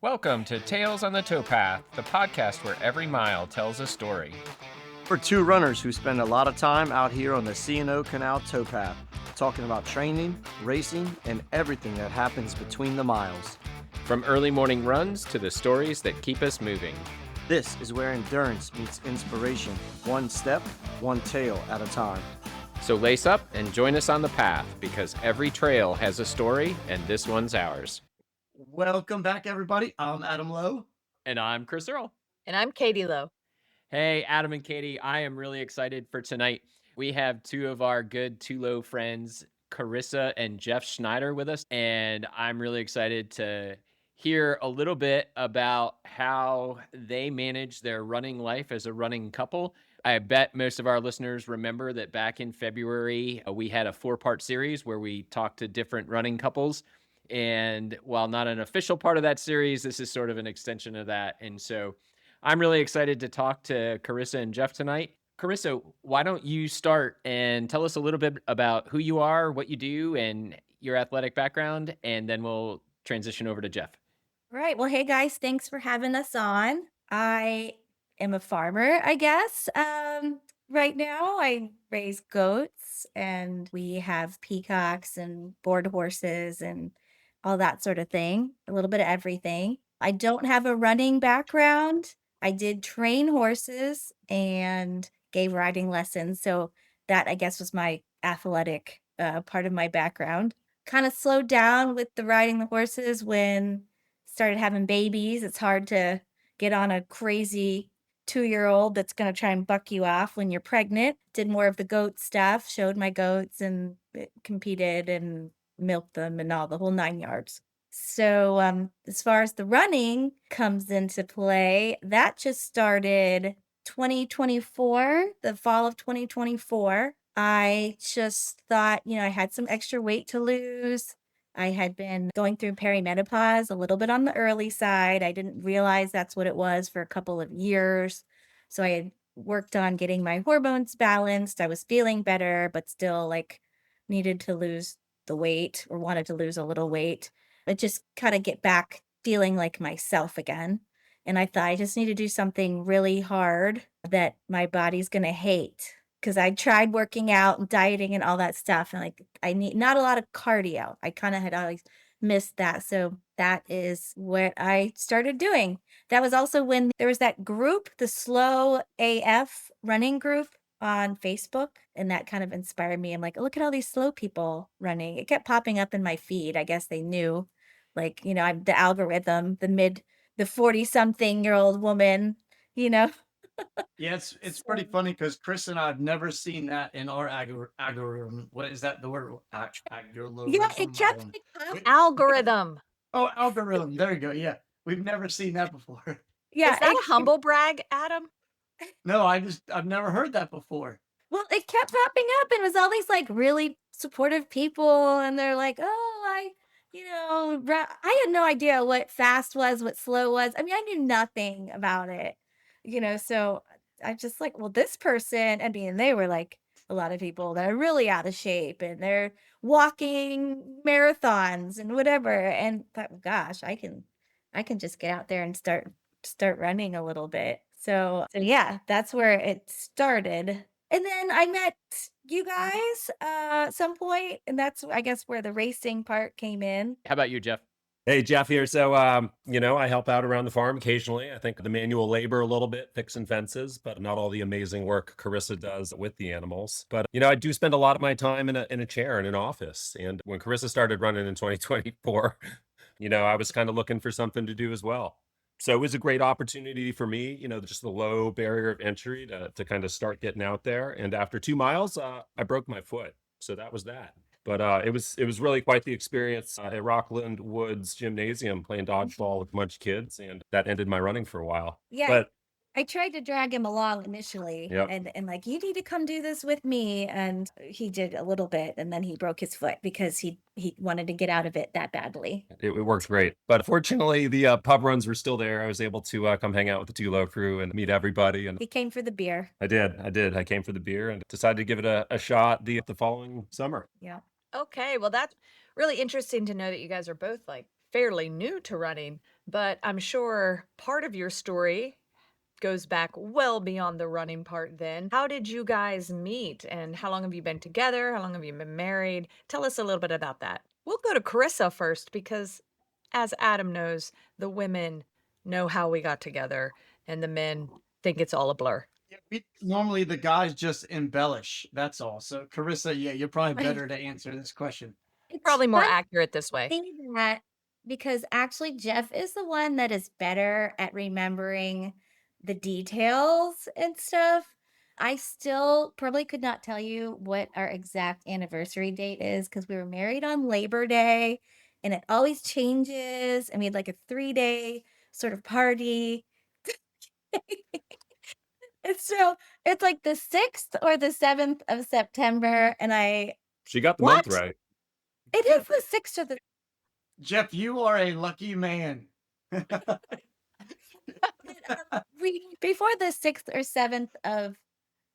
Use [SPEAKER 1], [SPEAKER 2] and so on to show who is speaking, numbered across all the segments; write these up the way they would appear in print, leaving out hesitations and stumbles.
[SPEAKER 1] Welcome to Tales on the Towpath, the podcast where every mile tells a story.
[SPEAKER 2] We're two runners who spend a lot of time out here on the C&O Canal towpath, talking about training, racing, and everything that happens between the miles.
[SPEAKER 1] From early morning runs to the stories that keep us moving.
[SPEAKER 2] This is where endurance meets inspiration, one step, one tail at a time.
[SPEAKER 1] So lace up and join us on the path, because every trail has a story, and this one's ours.
[SPEAKER 2] Welcome back, everybody. I'm Adam Lowe.
[SPEAKER 1] And I'm Chris Earl.
[SPEAKER 3] And I'm Katie Lowe.
[SPEAKER 1] Hey, Adam and Katie, I am really excited for tonight. We have two of our good Tulo friends, Carissa and Jeff Schneider, with us, and I'm really excited to hear a little bit about how they manage their running life as a running couple. I bet most of our listeners remember that back in February, we had a 4-part series where we talked to different running couples. And while not an official part of that series, this is sort of an extension of that. And so I'm really excited to talk to Carissa and Jeff tonight. Carissa, why don't you start and tell us a little bit about who you are, what you do, and your athletic background, and then we'll transition over to Jeff.
[SPEAKER 3] Right. Well, hey guys, thanks for having us on. I am a farmer, I guess. Right now I raise goats and we have peacocks and board horses and all that sort of thing, a little bit of everything. I don't have a running background. I did train horses and gave riding lessons. So that, I guess, was my athletic part of my background. Kind of slowed down with the riding the horses when started having babies. It's hard to get on a crazy 2-year-old that's going to try and buck you off when you're pregnant. Did more of the goat stuff, showed my goats and competed and milked them and all the whole 9 yards. So as far as the running comes into play, that just started 2024, the fall of 2024. I just thought, I had some extra weight to lose. I had been going through perimenopause, a little bit on the early side. I didn't realize that's what it was for a couple of years. So I had worked on getting my hormones balanced. I was feeling better, but still needed to lose the weight or wanted to lose a little weight. But just kind of get back feeling like myself again. And I thought I just need to do something really hard that my body's going to hate. Because I tried working out and dieting and all that stuff. And I need not a lot of cardio. I kind of had always missed that. So that is what I started doing. That was also when there was that group, the Slow AF running group on Facebook. And that kind of inspired me. I'm like, look at all these slow people running. It kept popping up in my feed. I guess they knew, I'm the algorithm, the 40-something-year-old woman, you know.
[SPEAKER 2] Yeah, it's pretty funny because Chris and I have never seen that in our algorithm. What is that? The word algorithm?
[SPEAKER 3] Yeah, it kept
[SPEAKER 4] Algorithm.
[SPEAKER 2] Oh, algorithm. There you go. Yeah, we've never seen that before.
[SPEAKER 3] Yeah,
[SPEAKER 4] Is that a humble brag, Adam?
[SPEAKER 2] No, I've never heard that before.
[SPEAKER 3] Well, it kept popping up and it was all these really supportive people. And they're like, oh, I had no idea what fast was, what slow was. I mean, I knew nothing about it, so I just well, this person, they were a lot of people that are really out of shape and they're walking marathons and whatever. And thought, gosh, I can just get out there and start running a little bit. So yeah, that's where it started. And then I met you guys at some point, and that's, I guess, where the racing part came in.
[SPEAKER 1] How about you, Jeff?
[SPEAKER 5] Hey, Jeff here. So, I help out around the farm occasionally. I think the manual labor a little bit, fixing fences, but not all the amazing work Carissa does with the animals. But, I do spend a lot of my time in a chair in an office. And when Carissa started running in 2024, I was kind of looking for something to do as well. So it was a great opportunity for me, just the low barrier of entry to kind of start getting out there. And after 2 miles, I broke my foot. So that was that. But it was really quite the experience at Rockland Woods Gymnasium playing dodgeball with a bunch of kids, and that ended my running for a while.
[SPEAKER 3] Yeah,
[SPEAKER 5] But
[SPEAKER 3] I tried to drag him along initially,
[SPEAKER 5] Yep.
[SPEAKER 3] and you need to come do this with me, and he did a little bit, and then he broke his foot because he wanted to get out of it that badly.
[SPEAKER 5] it worked great. But fortunately, the pub runs were still there. I was able to come hang out with the Tulo crew and meet everybody. And
[SPEAKER 3] He came for the beer.
[SPEAKER 5] I did. I came for the beer and decided to give it a shot the following summer.
[SPEAKER 3] Yeah.
[SPEAKER 4] Okay, well, that's really interesting to know that you guys are both fairly new to running. but I'm sure part of your story goes back well beyond the running part then. How did you guys meet and how long have you been together? How long have you been married? Tell us a little bit about that. We'll go to Carissa first because, as Adam knows, the women know how we got together and the men think it's all a blur.
[SPEAKER 2] Yeah, normally the guys just embellish. That's all. So, Carissa, yeah, you're probably better to answer this question.
[SPEAKER 3] It's
[SPEAKER 4] Probably more
[SPEAKER 3] funny
[SPEAKER 4] accurate this way.
[SPEAKER 3] saying that because actually Jeff is the one that is better at remembering the details and stuff. I still probably could not tell you what our exact anniversary date is because we were married on Labor Day and it always changes. And we had like a 3-day sort of party. And so it's like the 6th or the 7th of September. And
[SPEAKER 5] She got the
[SPEAKER 3] what?
[SPEAKER 5] month right.
[SPEAKER 3] It is the 6th or the
[SPEAKER 2] Jeff, you are a lucky man.
[SPEAKER 3] we before the 6th or 7th of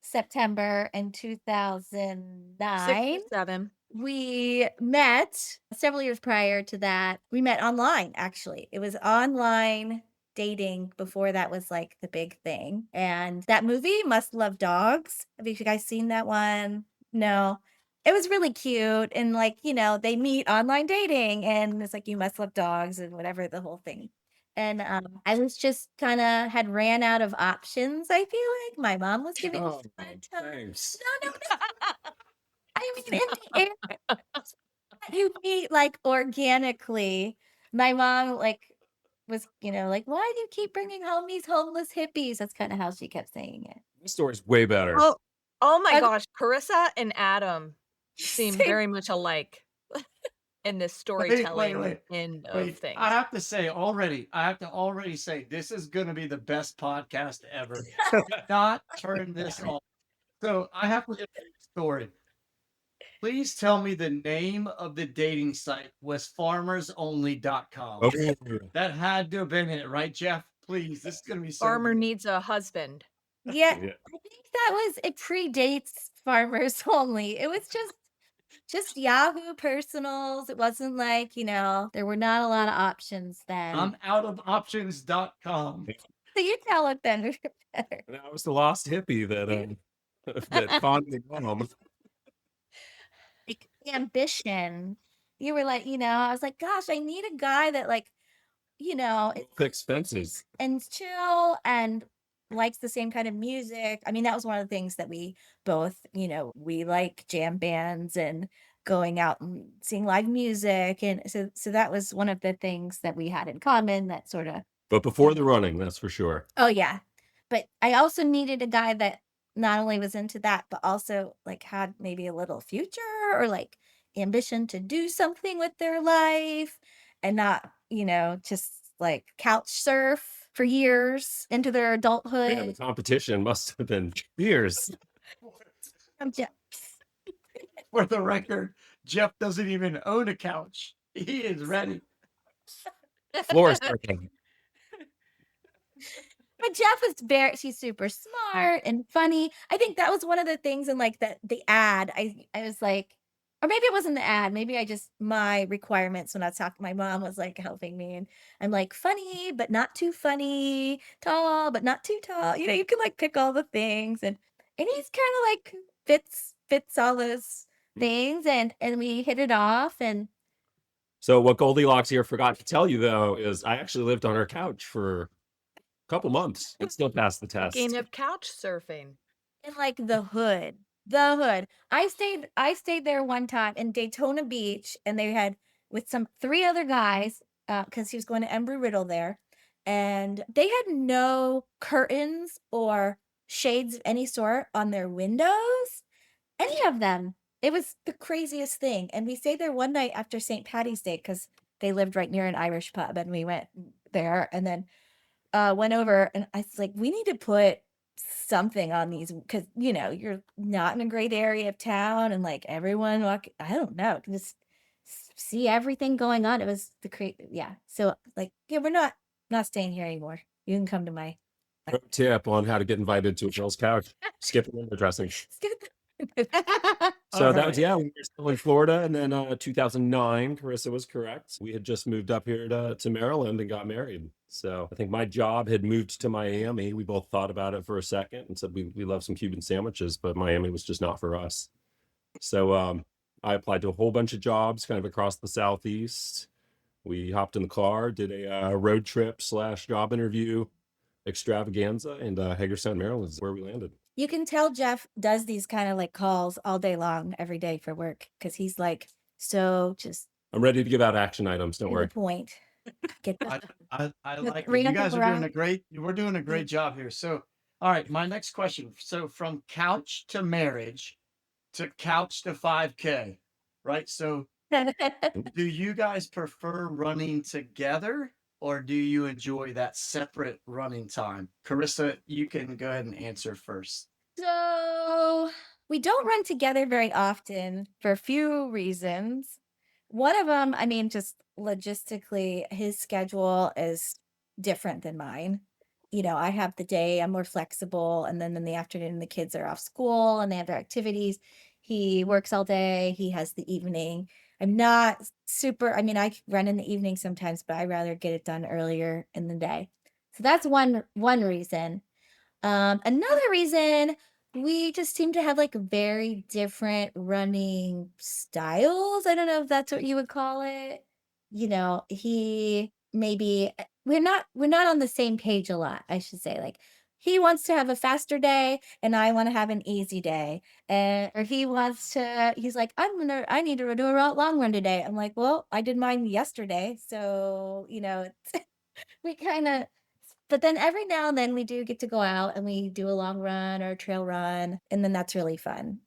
[SPEAKER 3] September in
[SPEAKER 4] 6
[SPEAKER 3] 2009,
[SPEAKER 4] to 7.
[SPEAKER 3] we met several years prior to that. We met online, actually. It was online dating before that was like the big thing. And that movie, Must Love Dogs. Have you guys seen that one? No. It was really cute. And like, they meet online dating and it's like, you must love dogs and whatever the whole thing. And I was just kind of had ran out of options. I feel like my mom was giving me
[SPEAKER 5] Oh,
[SPEAKER 3] a hard time.
[SPEAKER 5] thanks.
[SPEAKER 3] No, no, no. I mean, in the air, you meet like organically. My mom was, like, why do you keep bringing home these homeless hippies? That's kind of how she kept saying it.
[SPEAKER 5] This story's way better.
[SPEAKER 4] Oh, oh my
[SPEAKER 3] Okay.
[SPEAKER 4] gosh, Carissa and Adam seem
[SPEAKER 3] Same-
[SPEAKER 4] very much alike in this storytelling end of
[SPEAKER 2] Wait,
[SPEAKER 4] things.
[SPEAKER 2] I have to say already, I have to already say this is going to be the best podcast ever. Do not turn this off. So I have to get a story. Please tell me the name of the dating site was farmersonly.com.
[SPEAKER 5] Oh,
[SPEAKER 2] That had to have been it, right, Jeff? Please, this is going to be so
[SPEAKER 4] Farmer
[SPEAKER 2] good.
[SPEAKER 4] needs a husband.
[SPEAKER 3] Yeah,
[SPEAKER 5] yeah.
[SPEAKER 3] I think that was it predates Farmers Only. It was just Yahoo personals. It wasn't like, there were not a lot of options then.
[SPEAKER 2] I'm out of options.com.
[SPEAKER 3] So you tell it then better.
[SPEAKER 5] That was the lost hippie that that found me mom.
[SPEAKER 3] Like ambition. You were like, I was like, gosh, I need a guy that like, is
[SPEAKER 5] Expenses.
[SPEAKER 3] and chill and likes the same kind of music. I mean, that was one of the things that we both, we like jam bands and going out and seeing live music. And so that was one of the things that we had in common that sort of,
[SPEAKER 5] But before the running, that's for sure.
[SPEAKER 3] oh yeah. But I also needed a guy that not only was into that, but also like had maybe a little future or like ambition to do something with their life and not, just like couch surf for years into their
[SPEAKER 5] Man, the
[SPEAKER 3] adulthood.
[SPEAKER 5] competition must have been fierce.
[SPEAKER 3] I'm just,
[SPEAKER 2] For the record, Jeff doesn't even own a couch. He is ready.
[SPEAKER 5] Floor surfing.
[SPEAKER 3] but Jeff was she's super smart and funny. I think that was one of the things in like the ad. I was like, or maybe it wasn't the ad. Maybe my requirements when I was talking, my mom was like helping me and I'm like funny, but not too funny, tall, but not too tall. You can like pick all the things and he's kind of like fits all those things and we hit it off and
[SPEAKER 5] So what Goldilocks here forgot to tell you though is I actually lived on her couch for a couple months and still passed the test.
[SPEAKER 4] Speaking of couch surfing.
[SPEAKER 3] in like the hood. The hood. I stayed there one time in Daytona Beach and they had with some 3 other guys, because he was going to Embry Riddle there. And they had no curtains or shades of any sort on their windows. Any of them. It was the craziest thing. And we stayed there one night after St. Patty's Day because they lived right near an Irish pub and we went there and then went over and I was like, we need to put something on these because you're not in a great area of town and like everyone I don't know, can just see everything going on. It was yeah. So like, yeah, we're not staying here anymore. You can come to my
[SPEAKER 5] Pro tip on how to get invited to a girl's couch. Skip the window dressing. So
[SPEAKER 2] All
[SPEAKER 5] that was,
[SPEAKER 2] right.
[SPEAKER 5] yeah, we were still in Florida, and then 2009, Carissa was correct. We had just moved up here to Maryland and got married. So I think my job had moved to Miami. We both thought about it for a second and said we love some Cuban sandwiches, but Miami was just not for us. So I applied to a whole bunch of jobs kind of across the Southeast. We hopped in the car, did a road trip / job interview extravaganza, and Hagerstown, Maryland is where we landed.
[SPEAKER 3] You can tell Jeff does these kind of like calls all day long, every day for work, because he's like, so just
[SPEAKER 5] I'm ready to give out action items. Don't
[SPEAKER 3] to the
[SPEAKER 5] worry.
[SPEAKER 3] point. Get
[SPEAKER 2] I, I
[SPEAKER 3] Look,
[SPEAKER 2] like it.
[SPEAKER 3] ring
[SPEAKER 2] You
[SPEAKER 3] up
[SPEAKER 2] guys are doing
[SPEAKER 3] around.
[SPEAKER 2] a great, we're doing a great job here. So, all right, my next question. So from couch to marriage to couch to 5K, right? So do you guys prefer running together or do you enjoy that separate running time? Carissa, you can go ahead and answer first.
[SPEAKER 3] So we don't run together very often for a few reasons. One of them, I mean, just logistically, his schedule is different than mine. I have the day, I'm more flexible. And then in the afternoon, the kids are off school and they have their activities. He works all day, he has the evening. I'm not super, I mean, I run in the evening sometimes, but I rather get it done earlier in the day. So that's one reason. Another reason, we just seem to have like very different running styles. I don't know if that's what you would call it. He maybe we're not on the same page a lot, I should say. Like he wants to have a faster day and I want to have an easy day. And or he's like, I need to do a long run today. I'm like, well, I did mine yesterday. So, we kind of but then every now and then we do get to go out and we do a long run or a trail run, and then that's really fun,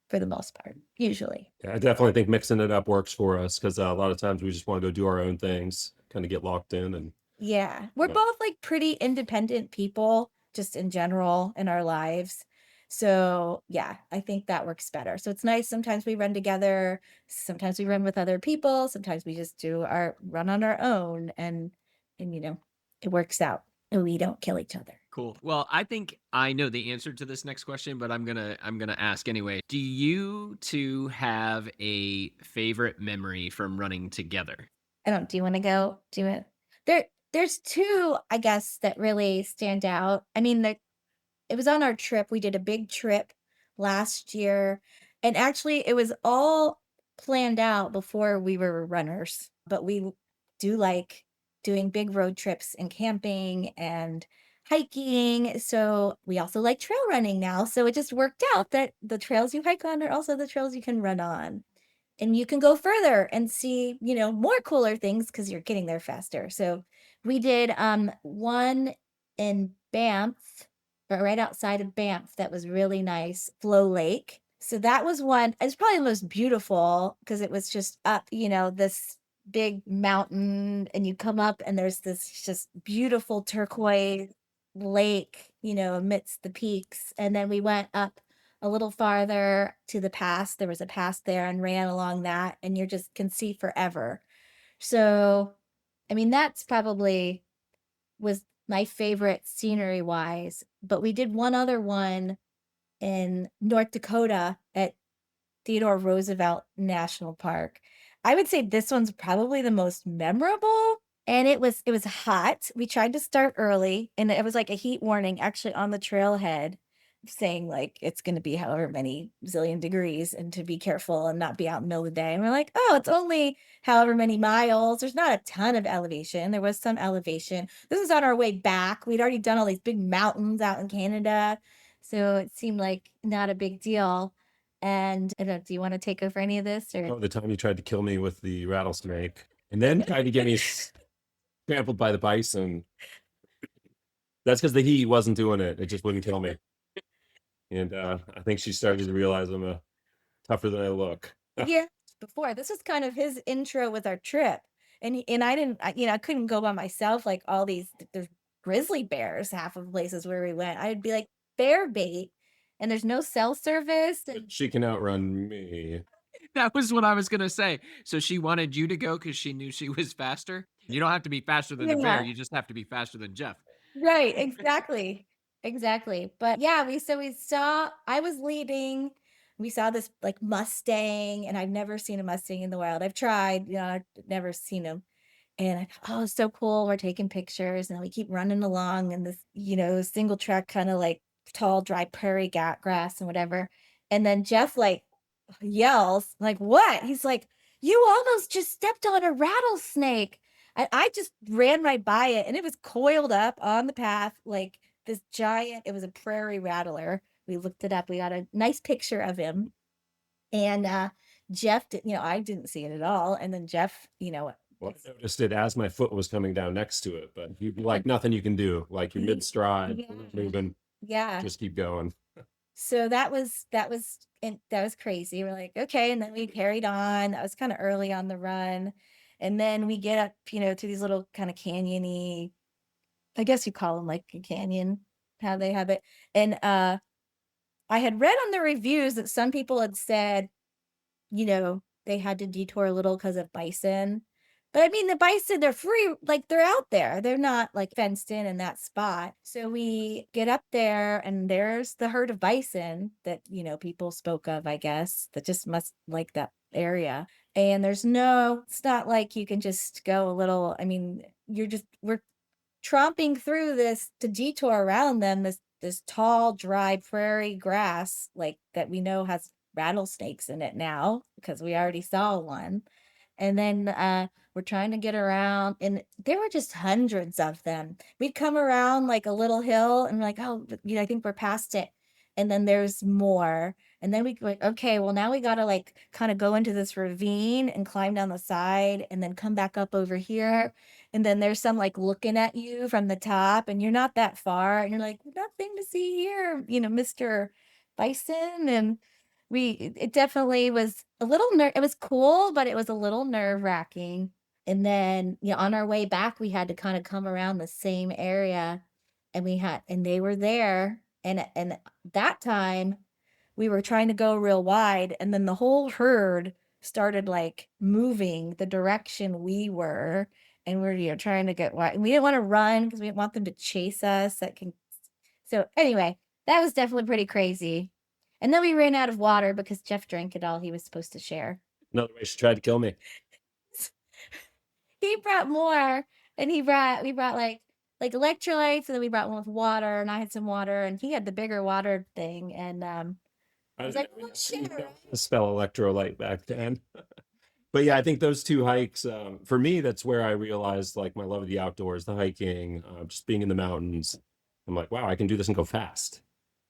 [SPEAKER 3] for the most part, usually.
[SPEAKER 5] Yeah, I definitely think mixing it up works for us because a lot of times we just want to go do our own things, kind of get locked in, and
[SPEAKER 3] Yeah, we're
[SPEAKER 5] yeah.
[SPEAKER 3] both like pretty independent people just in general in our lives. So, yeah, I think that works better. So it's nice sometimes we run together, sometimes we run with other people, sometimes we just do our run on our own and it works out and we don't kill each other.
[SPEAKER 1] Cool. Well, I think I know the answer to this next question, but I'm gonna ask anyway. Do you two have a favorite memory from running together?
[SPEAKER 3] I don't do you wanna go? Do it. There's 2, I guess, that really stand out. I mean, it was on our trip. We did a big trip last year, and actually it was all planned out before we were runners, but we do like doing big road trips and camping and hiking. So we also like trail running now. So it just worked out that the trails you hike on are also the trails you can run on. And you can go further and see, more cooler things because you're getting there faster. So we did one in Banff, or right outside of Banff, that was really nice, Flow Lake. So that was one, it's probably the most beautiful because it was just up, this big mountain, and you come up and there's this just beautiful turquoise lake, amidst the peaks. And then we went up a little farther to the pass. There was a pass there and ran along that, and you just can see forever. So, I mean, that's probably was my favorite scenery wise. But we did one other one in North Dakota at Theodore Roosevelt National Park. I would say this one's probably the most memorable, and it was hot. We tried to start early, and it was like a heat warning actually on the trailhead saying like it's going to be however many zillion degrees and to be careful and not be out in the middle of the day. And we're like, "Oh, it's only however many miles. There's not a ton of elevation. There was some elevation. This was on our way back. We'd already done all these big mountains out in Canada. So it seemed like not a big deal. And I don't know, do you want to take over any of this or
[SPEAKER 5] Oh, the time you tried to kill me with the rattlesnake, and then tried to get me trampled by the bison. That's because the heat wasn't doing it; it just wouldn't kill me. And I think she started to realize I'm tougher than I look.
[SPEAKER 3] yeah, before this was kind of his intro with our trip. And I didn't I couldn't go by myself like all these there's grizzly bears half of the places where we went. I'd be like bear bait and there's no cell service and
[SPEAKER 5] She can outrun me.
[SPEAKER 1] That was what I was gonna say. So she wanted you to go because she knew she was faster? You don't have to be faster than a bear,
[SPEAKER 3] yeah.
[SPEAKER 1] you just have to be faster than Jeff.
[SPEAKER 3] Right, exactly. Exactly. But yeah, we saw I was leading We saw this like Mustang, and I've never seen a Mustang in the wild. I've tried, I've never seen them. And I thought, oh, it's so cool. We're taking pictures, and we keep running along in this, single track kind of like tall, dry prairie grass and whatever. And then Jeff like yells, like, what? He's like, you almost just stepped on a rattlesnake. I just ran right by it, and it was coiled up on the path like this giant, it was a prairie rattler. We looked it up. We got a nice picture of him. And Jeff did, I didn't see it at all. And then Jeff,
[SPEAKER 5] Well, I noticed it as my foot was coming down next to it, but you like nothing you can do. Like you're mid stride,
[SPEAKER 3] yeah,
[SPEAKER 5] moving,
[SPEAKER 3] yeah.
[SPEAKER 5] just keep going.
[SPEAKER 3] So that was crazy. We're like, okay, and then we carried on. That was kind of early on the run. And then we get up, to these little kind of canyony, I guess you call them like a canyon, how they have it. And I had read on the reviews that some people had said, they had to detour a little because of bison. But I mean, the bison, they're free, like they're out there. They're not like fenced in that spot. So we get up there, and there's the herd of bison that, people spoke of, I guess, that just must like that area. And it's not like you can just go a little, I mean, we're tromping through this to detour around them, this tall, dry prairie grass, like that we know has rattlesnakes in it now because we already saw one. And then we're trying to get around, and there were just hundreds of them. We'd come around like a little hill, and we're like, oh, I think we're past it. And then there's more. And then we go, like, okay, well, now we got to like kind of go into this ravine and climb down the side and then come back up over here. And then there's some like looking at you from the top, and you're not that far. And you're like, nothing to see here, Mr. Bison. And it definitely was a little it was cool, but it was a little nerve-wracking. And then, on our way back, we had to kind of come around the same area, and they were there. And that time we were trying to go real wide, and then the whole herd started like moving the direction we were, and we're, trying to get wide. And we didn't want to run because we didn't want them to chase us. So anyway, that was definitely pretty crazy. And then we ran out of water because Jeff drank it all he was supposed to share.
[SPEAKER 5] Another way she tried to kill me.
[SPEAKER 3] He brought more, and we brought like electrolytes, and then we brought one with water, and I had some water, and he had the bigger water thing. And I was like, oh, share.
[SPEAKER 5] Spell electrolyte back then. But yeah, I think those two hikes, for me, that's where I realized like my love of the outdoors, the hiking, just being in the mountains. I'm like, wow, I can do this and go fast.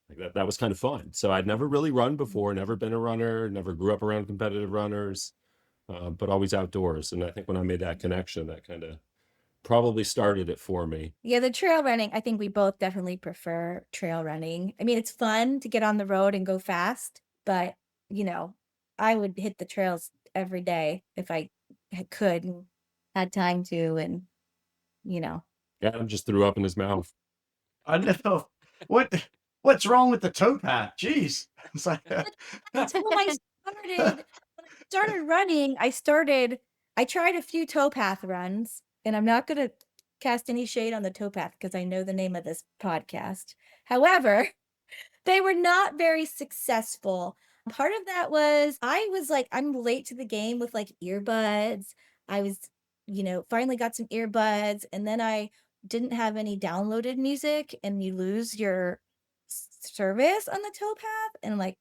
[SPEAKER 5] Like that was kind of fun. So I'd never really run before, never been a runner, never grew up around competitive runners, but always outdoors. And I think when I made that connection, that kind of probably started it for me.
[SPEAKER 3] Yeah, the trail running, I think we both definitely prefer trail running. I mean, it's fun to get on the road and go fast, but I would hit the trails every day if I could and had time to, and
[SPEAKER 5] Adam just threw up in his mouth.
[SPEAKER 2] I know. What's wrong with the towpath? Jeez. It's like,
[SPEAKER 3] That's when I started running. I tried a few towpath runs, and I'm not going to cast any shade on the towpath because I know the name of this podcast. However, they were not very successful. Part of that was I was like, I'm late to the game with like earbuds. I was, finally got some earbuds, and then I didn't have any downloaded music, and you lose your service on the towpath. And I'm like,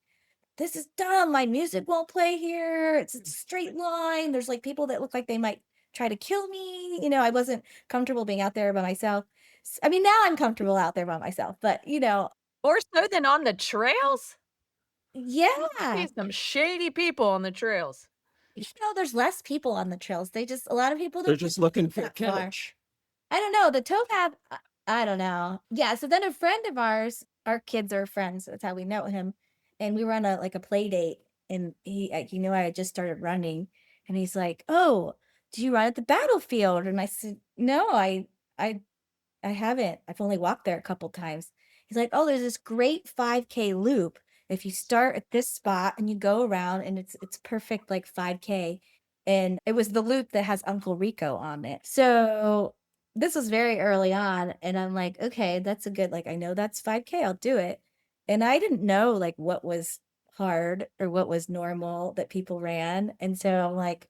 [SPEAKER 3] this is dumb. My music won't play here. It's a straight line. There's like people that look like they might try to kill me. I wasn't comfortable being out there by myself. I mean, now I'm comfortable out there by myself, but
[SPEAKER 4] More so than on the trails?
[SPEAKER 3] yeah.
[SPEAKER 4] See some shady people on the trails.
[SPEAKER 3] There's less people on the trails. A lot of people
[SPEAKER 5] They're
[SPEAKER 3] don't
[SPEAKER 5] just looking for a
[SPEAKER 3] that far.
[SPEAKER 5] catch.
[SPEAKER 3] I don't know. The towpath, I don't know. Yeah. So then a friend of ours, our kids are friends. That's how we know him. And we were on a play date, and he knew I had just started running, and he's like, oh, do you run at the battlefield? And I said, no, I haven't. I've only walked there a couple times. He's like, oh, there's this great 5K loop. If you start at this spot and you go around, and it's perfect like 5K. And it was the loop that has Uncle Rico on it. So this was very early on, and I'm like, okay, that's a good, like, I know that's 5K, I'll do it. And I didn't know like what was hard or what was normal that people ran. And so I'm like,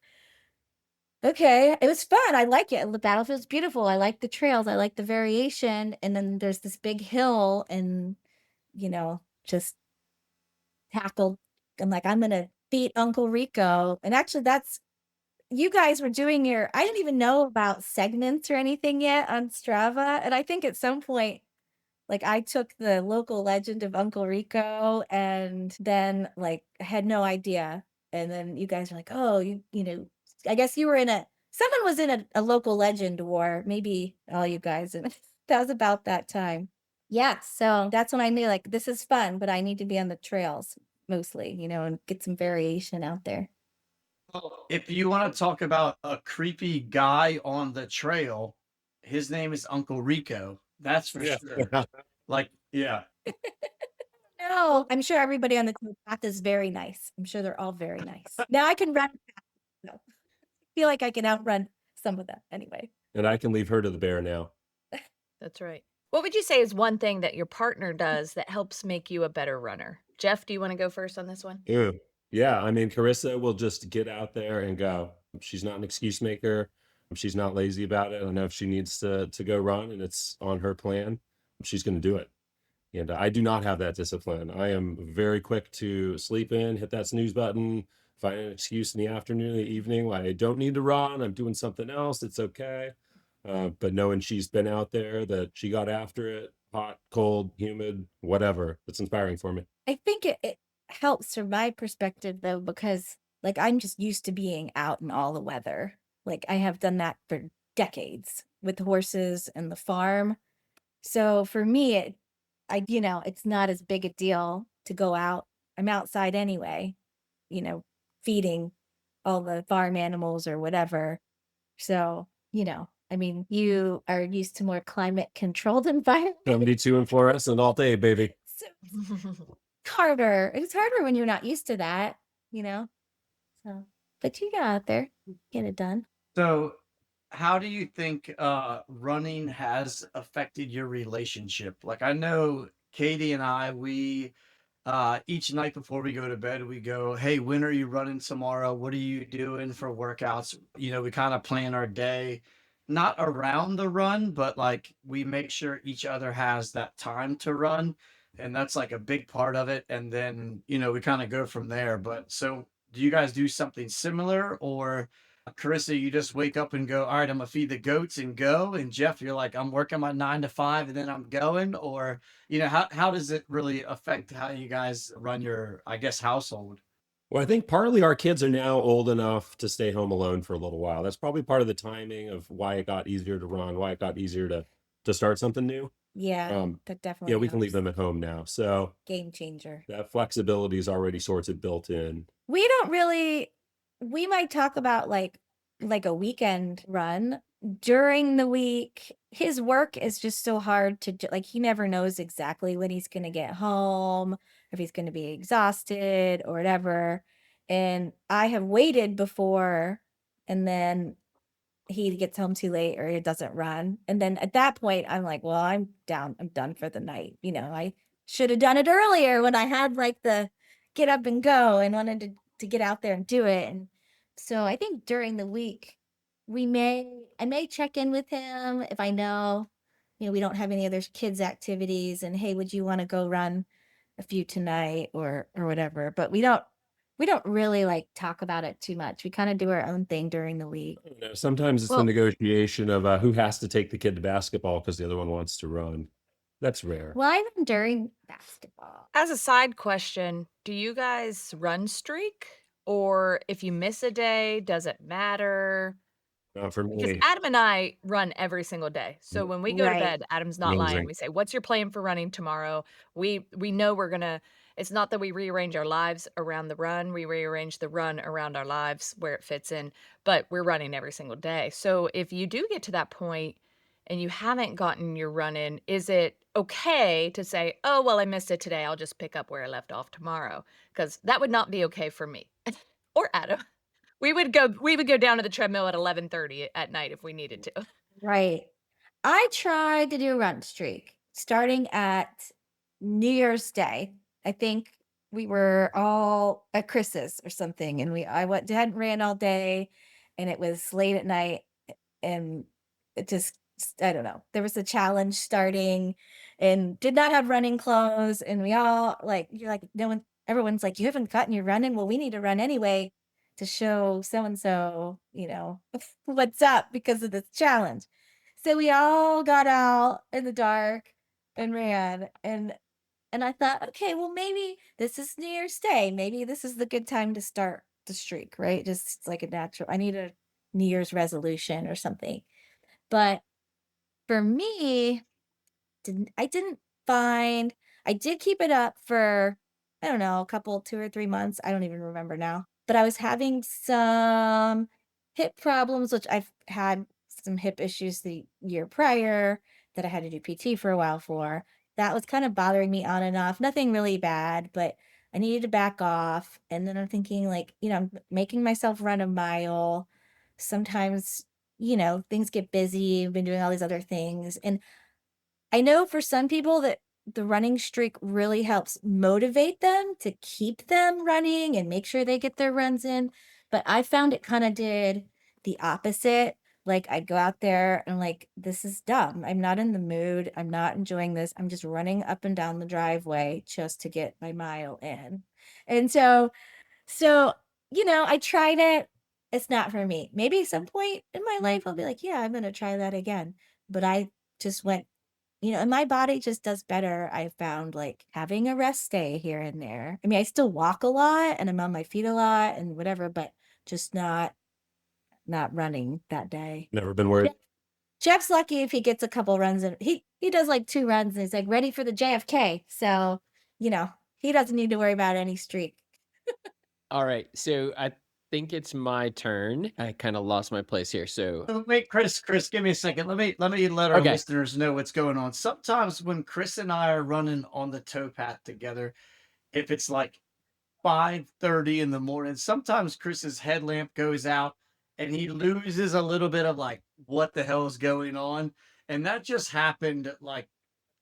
[SPEAKER 3] okay, it was fun. I like it. The battlefield's beautiful. I like the trails. I like the variation. And then there's this big hill and, just tackled. I'm like, I'm gonna beat Uncle Rico. And actually you guys were doing I didn't even know about segments or anything yet on Strava. And I think at some point, like I took the local legend of Uncle Rico and then like I had no idea. And then you guys were like, oh, I guess you were someone was in a local legend war, maybe all you guys. And that was about that time. Yeah. So that's when I knew like this is fun, but I need to be on the trails mostly, and get some variation out there.
[SPEAKER 2] Well, if you want to talk about a creepy guy on the trail, his name is Uncle Rico. That's for
[SPEAKER 5] Yeah.
[SPEAKER 2] sure. Like, yeah.
[SPEAKER 3] No, I'm sure everybody on the path is very nice. I'm sure they're all very nice. Now I can run fast, though. Feel like I can outrun some of them anyway.
[SPEAKER 5] And I can leave her to the bear now.
[SPEAKER 4] That's right. What would you say is one thing that your partner does that helps make you a better runner? Jeff, do you want to go first on this one?
[SPEAKER 5] Ew. Yeah, I mean, Carissa will just get out there and go. She's not an excuse maker. She's not lazy about it. I know if she needs to go run and it's on her plan, she's going to do it. And I do not have that discipline. I am very quick to sleep in, hit that snooze button, find an excuse in the afternoon, the evening, why I don't need to run. I'm doing something else. It's okay. But knowing she's been out there, that she got after it, hot, cold, humid, whatever, it's inspiring for me.
[SPEAKER 3] I think it helps from my perspective though, because like I'm just used to being out in all the weather. Like I have done that for decades with the horses and the farm. So for me, it's not as big a deal to go out. I'm outside anyway, feeding all the farm animals or whatever. So, I mean, you are used to more climate controlled environment.
[SPEAKER 5] 72 and fluorescent all day, baby.
[SPEAKER 3] So harder. It's harder when you're not used to that, So, but you get out there, get it done.
[SPEAKER 2] So, how do you think running has affected your relationship? Like, I know Katie and I, we each night before we go to bed, we go, hey, when are you running tomorrow? What are you doing for workouts? We kind of plan our day, not around the run, but like we make sure each other has that time to run. And that's like a big part of it. And then, we kind of go from there. But so do you guys do something similar, or Carissa, you just wake up and go, all right, I'm gonna feed the goats and go. And Jeff, you're like, I'm working my 9 to 5 and then I'm going. Or, how does it really affect how you guys run your, I guess, household?
[SPEAKER 5] Well, I think partly our kids are now old enough to stay home alone for a little while. That's probably part of the timing of why it got easier to run, why it got easier to start something new.
[SPEAKER 3] Yeah, that definitely
[SPEAKER 5] We can leave
[SPEAKER 3] helps.
[SPEAKER 5] them at home now. So
[SPEAKER 3] Game changer.
[SPEAKER 5] that flexibility is already sort of built in.
[SPEAKER 3] We might talk about like a weekend run during the week. His work is just so hard to do. Like he never knows exactly when he's going to get home, if he's going to be exhausted or whatever. And I have waited before, and then he gets home too late or he doesn't run. And then at that point, I'm like, well, I'm down. I'm done for the night. I should have done it earlier when I had like the get up and go and wanted to get out there and do it. And so I think during the week, I may check in with him if I know, we don't have any other kids activities and hey, would you want to go run a few tonight or whatever. But we don't really like talk about it too much. We kind of do our own thing during the week.
[SPEAKER 5] Sometimes it's the
[SPEAKER 3] Well,
[SPEAKER 5] negotiation of who has to take the kid to basketball because the other one wants to run. That's rare.
[SPEAKER 3] well, even during basketball.
[SPEAKER 4] As a side question, do you guys run streak? Or if you miss a day, does it matter?
[SPEAKER 5] Not for
[SPEAKER 4] Because
[SPEAKER 5] me.
[SPEAKER 4] Adam and I run every single day. So when we go to
[SPEAKER 3] Right.
[SPEAKER 4] bed, Adam's not lying.
[SPEAKER 5] Amazing.
[SPEAKER 4] We say, "What's your plan for running tomorrow?" We know we're gonna. It's not that we rearrange our lives around the run. We rearrange the run around our lives where it fits in. But we're running every single day. So if you do get to that point and you haven't gotten your run in, is it okay to say, "Oh, well, I missed it today. I'll just pick up where I left off tomorrow"? Because that would not be okay for me or Adam. We would go down to the treadmill at 11:30 at night if we needed to.
[SPEAKER 3] Right. I tried to do a run streak starting at New Year's Day. I think we were all at Chris's or something, and hadn't ran all day, and it was late at night, and it just I don't know. There was a challenge starting, and did not have running clothes, and we all like you're like no one everyone's like you haven't gotten your running. Well, we need to run anyway to show so and so what's up because of this challenge. So we all got out in the dark and ran, and I thought, okay, well, maybe this is New Year's Day. Maybe this is the good time to start the streak, right? Just like a natural, I need a New Year's resolution or something. But for me, I didn't find, I did keep it up for, I don't know, a couple, 2 or 3 months. I don't even remember now. But I was having some hip problems, which I've had some hip issues the year prior that I had to do PT for a while for. That was kind of bothering me on and off. Nothing really bad, but I needed to back off. And then I'm thinking, like, I'm making myself run a mile. Sometimes, things get busy. I've been doing all these other things. And I know for some people that the running streak really helps motivate them to keep them running and make sure they get their runs in. But I found it kind of did the opposite. Like I'd go out there and like, this is dumb. I'm not in the mood. I'm not enjoying this. I'm just running up and down the driveway just to get my mile in. And so, I tried it. It's not for me. Maybe at some point in my life, I'll be like, yeah, I'm going to try that again. But I just went and my body just does better. I found like having a rest day here and there. I mean, I still walk a lot and I'm on my feet a lot and whatever, but just not running that day.
[SPEAKER 5] Never been worried.
[SPEAKER 3] Jeff's lucky if he gets a couple runs in. He does like 2 runs and he's like ready for the JFK. So, he doesn't need to worry about any streak.
[SPEAKER 1] All right. So I think it's my turn. I kind of lost my place here. So
[SPEAKER 2] Wait, Chris, give me a second. Let me let our
[SPEAKER 1] Okay.
[SPEAKER 2] listeners know what's going on. Sometimes when Chris and I are running on the towpath together, if it's like 5:30 in the morning, sometimes Chris's headlamp goes out and he loses a little bit of like what the hell is going on. And that just happened like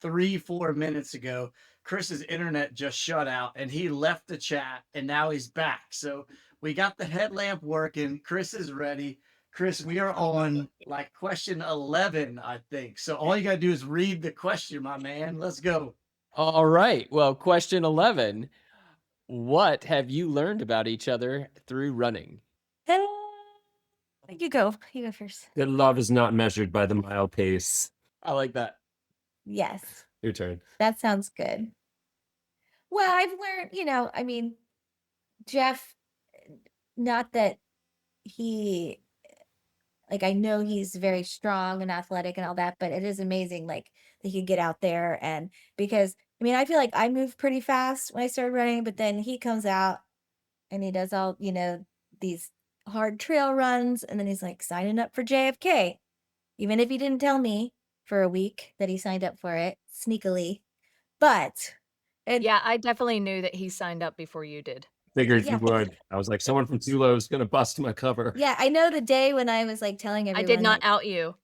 [SPEAKER 2] 3, 4 minutes ago. Chris's internet just shut out and he left the chat and now he's back. So we got the headlamp working. Chris is ready. Chris, we are on like question 11, I think. So all you got to do is read the question, my man. Let's go.
[SPEAKER 1] all right. Well, question 11. What have you learned about each other through running?
[SPEAKER 3] You go. You go first.
[SPEAKER 5] That love is not measured by the mile pace.
[SPEAKER 1] I like that.
[SPEAKER 3] Yes.
[SPEAKER 5] Your turn.
[SPEAKER 3] That sounds good. Well, I've learned, I mean, Jeff, not that he, like, I know he's very strong and athletic and all that, but it is amazing, like, that he could get out there. And because, I mean, I feel like I move pretty fast when I started running, but then he comes out and he does all, these hard trail runs. And then he's like signing up for JFK, even if he didn't tell me for a week that he signed up for it sneakily. But
[SPEAKER 4] Yeah, I definitely knew that he signed up before you did.
[SPEAKER 5] Figured
[SPEAKER 3] Yeah.
[SPEAKER 5] you would. I was like, someone from Tulo is going to bust my cover.
[SPEAKER 3] yeah, I know the day when I was like telling
[SPEAKER 4] I
[SPEAKER 3] everyone.
[SPEAKER 4] did not
[SPEAKER 3] like,
[SPEAKER 4] out you.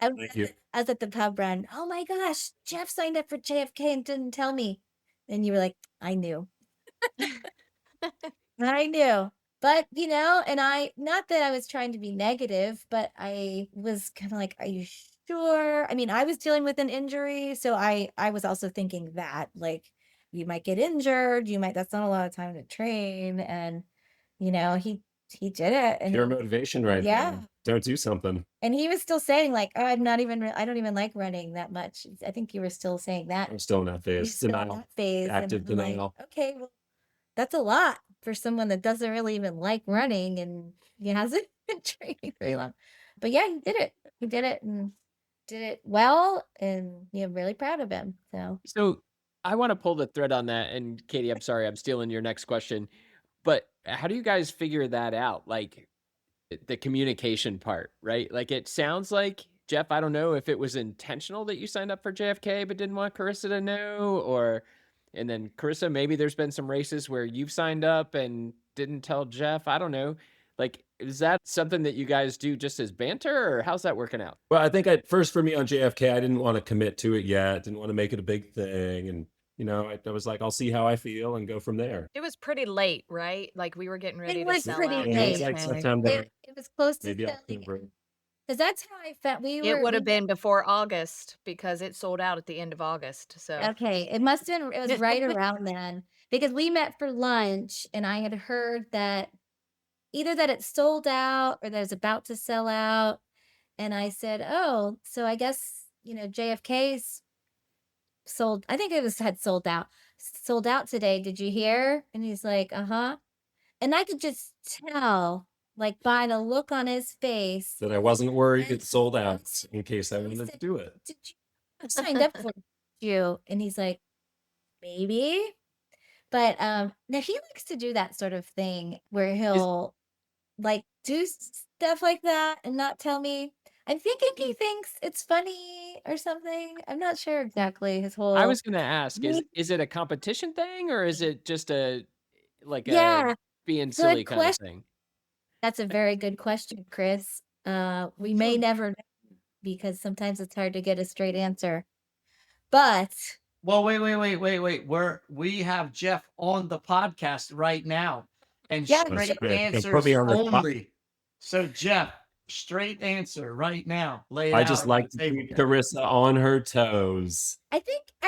[SPEAKER 3] I was,
[SPEAKER 5] Thank you.
[SPEAKER 3] I was at the pub run. Oh my gosh, Jeff signed up for JFK and didn't tell me. And you were like, I knew. I knew. But, and not that I was trying to be negative, but I was kind of like, are you sure? I mean, I was dealing with an injury. So I was also thinking that, like, you might get injured. That's not a lot of time to train. And, he did it. And
[SPEAKER 5] Pure motivation right
[SPEAKER 3] Yeah.
[SPEAKER 5] there. Don't do something.
[SPEAKER 3] And he was still saying like, oh, I don't even like running that much. I think you were still saying that.
[SPEAKER 5] I'm still in that
[SPEAKER 3] You're
[SPEAKER 5] phase.
[SPEAKER 3] still in
[SPEAKER 5] Denial.
[SPEAKER 3] that phase. And
[SPEAKER 5] Active
[SPEAKER 3] I'm like,
[SPEAKER 5] denial.
[SPEAKER 3] okay, well, that's a lot for someone that doesn't really even like running and he hasn't been training very long. But yeah, he did it. He did it and did it well. And I'm really proud of him.
[SPEAKER 1] So I want to pull the thread on that. And Katie, I'm sorry, I'm stealing your next question. But how do you guys figure that out? Like the communication part, right? Like it sounds like, Jeff, I don't know if it was intentional that you signed up for JFK but didn't want Carissa to know, and then Carissa, maybe there's been some races where you've signed up and didn't tell Jeff. I don't know. Like, is that something that you guys do just as banter, or how's that working out?
[SPEAKER 5] Well, I think at first for me on JFK, I didn't want to commit to it yet. Didn't want to make it a big thing. And, I was like, I'll see how I feel and go from there.
[SPEAKER 4] It was pretty late, right? Like we were getting ready
[SPEAKER 3] It
[SPEAKER 4] to
[SPEAKER 3] was
[SPEAKER 4] sell
[SPEAKER 3] pretty
[SPEAKER 4] out.
[SPEAKER 5] Yeah, it was
[SPEAKER 3] late.
[SPEAKER 5] like September,
[SPEAKER 3] It was close to
[SPEAKER 5] maybe
[SPEAKER 3] selling
[SPEAKER 5] October.
[SPEAKER 3] because that's how I felt.
[SPEAKER 4] It would
[SPEAKER 3] We
[SPEAKER 4] have been before August because it sold out at the end of August. So
[SPEAKER 3] okay. It must have been. It was right around then because we met for lunch, and I had heard that either that it sold out or that it was about to sell out, and I said, "Oh, so I guess JFK's sold. I think it was had sold out today. Did you hear?" And he's like, "Uh huh." And I could just tell, like, by the look on his face.
[SPEAKER 5] That I wasn't worried
[SPEAKER 3] And
[SPEAKER 5] it sold out in case I
[SPEAKER 3] he
[SPEAKER 5] wanted to
[SPEAKER 3] said,
[SPEAKER 5] do it.
[SPEAKER 3] "Did you I signed up for you?" And he's like, "Maybe." But now he likes to do that sort of thing where
[SPEAKER 1] Is
[SPEAKER 3] he'll like do stuff like that and not tell me. I'm thinking he thinks it's funny or something. I'm not sure exactly his
[SPEAKER 1] I
[SPEAKER 3] whole.
[SPEAKER 1] was gonna ask, is it a competition thing or is it just a
[SPEAKER 3] Yeah,
[SPEAKER 1] being silly
[SPEAKER 3] good
[SPEAKER 1] kind of
[SPEAKER 3] question.
[SPEAKER 1] thing?
[SPEAKER 3] That's a very good question, Chris. We may
[SPEAKER 2] So,
[SPEAKER 3] never know because sometimes it's hard to get a straight answer. But
[SPEAKER 2] well, wait. We have Jeff on the podcast right now, and
[SPEAKER 3] yeah,
[SPEAKER 5] That's
[SPEAKER 2] straight
[SPEAKER 5] good. Yeah, put
[SPEAKER 2] answers
[SPEAKER 5] me on the spot.
[SPEAKER 2] only. So, Jeff, straight answer right now. Lay it
[SPEAKER 5] I
[SPEAKER 2] out
[SPEAKER 5] just
[SPEAKER 2] on
[SPEAKER 5] like
[SPEAKER 2] the
[SPEAKER 5] to
[SPEAKER 2] table.
[SPEAKER 5] keep Carissa on her toes.
[SPEAKER 3] I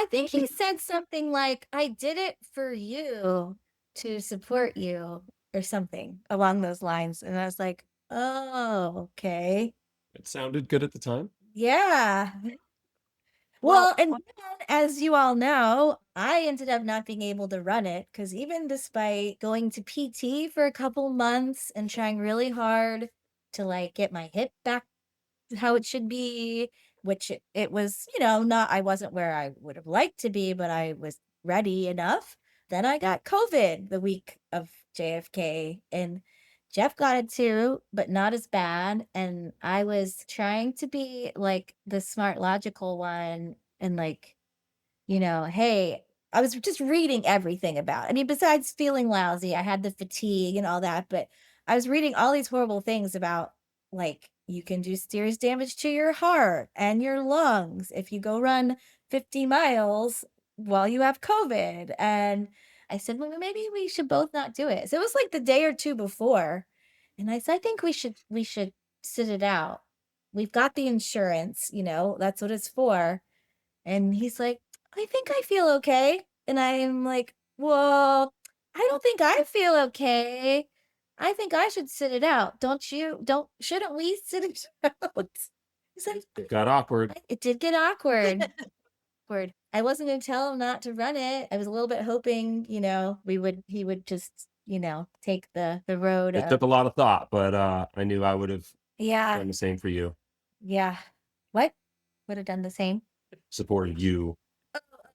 [SPEAKER 3] think he said something like, "I did it for you to support you," or something along those lines. And I was like, "Oh, okay.
[SPEAKER 5] It sounded good at the time.
[SPEAKER 3] Yeah."
[SPEAKER 2] Well,
[SPEAKER 3] Well, and then, as you all know, I ended up not being able to run it because even despite going to PT for a couple months and trying really hard to like get my hip back how it should be, which it was, not I wasn't where I would have liked to be, but I was ready enough. Then I got COVID the week of JFK and Jeff got it too, but not as bad. And I was trying to be like the smart, logical one and like hey, I was just reading everything about. I mean, besides feeling lousy, I had the fatigue and all that, but I was reading all these horrible things about like you can do serious damage to your heart and your lungs if you go run 50 miles while you have COVID. And I said, well, maybe we should both not do it. So it was like the day or two before. And I said, I think we should sit it out. We've got the insurance, that's what it's for. And he's like, I think I feel okay. And I'm like, well, I don't think I feel okay. I think I should sit it out. Don't you? Shouldn't we sit it out? He's like,
[SPEAKER 5] It got awkward.
[SPEAKER 3] It did get awkward. Awkward. I wasn't going to tell him not to run it. I was a little bit hoping, he would just, take the road
[SPEAKER 5] It
[SPEAKER 3] of,
[SPEAKER 5] took a lot of thought, but I knew I would have
[SPEAKER 3] yeah,
[SPEAKER 5] done the same for you,
[SPEAKER 3] yeah. What? Would have done the same.
[SPEAKER 5] supported you.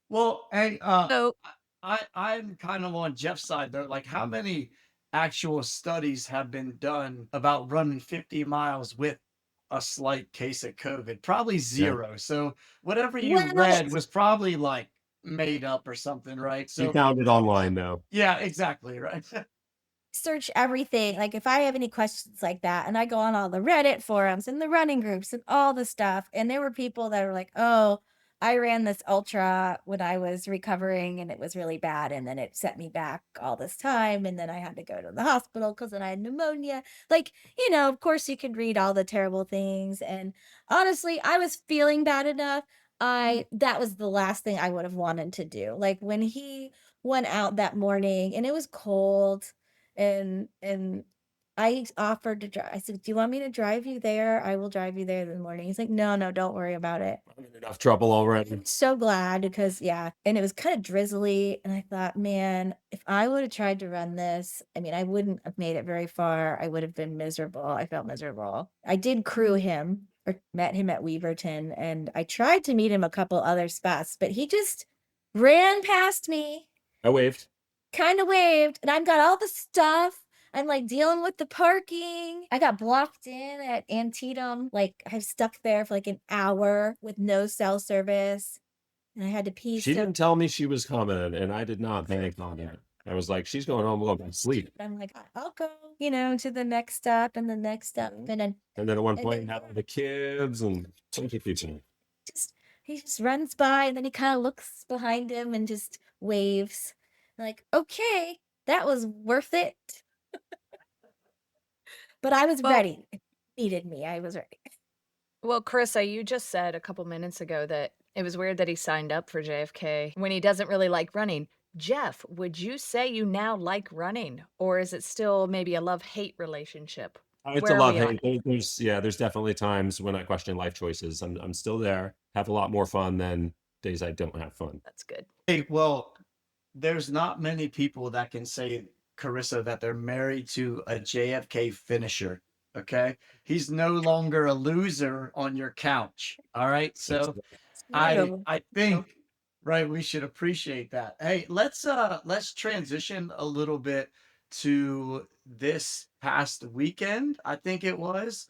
[SPEAKER 2] well, hey,
[SPEAKER 4] so
[SPEAKER 2] I'm kind of on Jeff's side though. Like, how many actual studies have been done about running 50 miles with a slight case of COVID? Probably
[SPEAKER 5] Yeah.
[SPEAKER 2] zero. So whatever you
[SPEAKER 3] Well,
[SPEAKER 2] read was probably like made up or something, right?
[SPEAKER 5] You
[SPEAKER 2] So
[SPEAKER 5] found it online though.
[SPEAKER 2] yeah, exactly, right.
[SPEAKER 3] search everything. Like if I have any questions like that, and I go on all the Reddit forums and the running groups and all the stuff, and there were people that were like, "Oh, I ran this ultra when I was recovering and it was really bad, and then it set me back all this time, and then I had to go to the hospital because then I had pneumonia." Like, of course you can read all the terrible things, and honestly, I was feeling bad enough. I That was the last thing I would have wanted to do. Like when he went out that morning and it was cold and I offered to drive. I said, "Do you want me to drive you there? I will drive you there in the morning." He's like, "No, no, don't worry about it."
[SPEAKER 5] I'm in enough trouble already.
[SPEAKER 3] I'm so glad because yeah, and it was kind of drizzly, and I thought, man, if I would have tried to run this, I mean, I wouldn't have made it very far. I would have been miserable. I felt miserable. I did crew him or met him at Weaverton, and I tried to meet him a couple other spots, but he just ran past me
[SPEAKER 5] I waved.
[SPEAKER 3] kind of waved, and I've got all the stuff. I'm like dealing with the parking. I got blocked in at Antietam. Like I stuck there for like an hour with no cell service, and I had to pee.
[SPEAKER 5] She
[SPEAKER 3] So
[SPEAKER 5] didn't tell me she was coming, and I did not bank on it. I was like, she's going home, we'll go to sleep.
[SPEAKER 3] I'm like, I'll go, to the next stop and the next stop, and then
[SPEAKER 5] And then at one
[SPEAKER 3] and
[SPEAKER 5] point,
[SPEAKER 3] then
[SPEAKER 5] had all the kids and take it easy.
[SPEAKER 3] just he just runs by and then he kind of looks behind him and just waves. Like, okay, that was worth it. But I was
[SPEAKER 4] Well,
[SPEAKER 3] ready. It needed me. I was ready.
[SPEAKER 4] well, Carissa, you just said a couple minutes ago that it was weird that he signed up for JFK when he doesn't really like running. Jeff, would you say you now like running, or is it still maybe a love-hate relationship?
[SPEAKER 5] It's a
[SPEAKER 4] Where are
[SPEAKER 5] love
[SPEAKER 4] we on?
[SPEAKER 5] hate. There's definitely times when I question life choices. I'm still there. Have a lot more fun than days I don't have fun.
[SPEAKER 4] That's good.
[SPEAKER 2] Hey, well, there's not many people that can say, Carissa, that they're married to a JFK finisher. Okay. He's no longer a loser on your couch. All right.
[SPEAKER 5] That's
[SPEAKER 2] So I
[SPEAKER 3] True.
[SPEAKER 2] I think right, we should appreciate that. Hey, let's transition a little bit to this past weekend. I think it was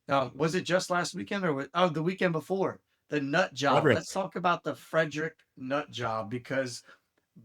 [SPEAKER 2] it just last weekend or the weekend before? The nut job.
[SPEAKER 5] Frederick.
[SPEAKER 2] Let's talk about the Frederick nut job because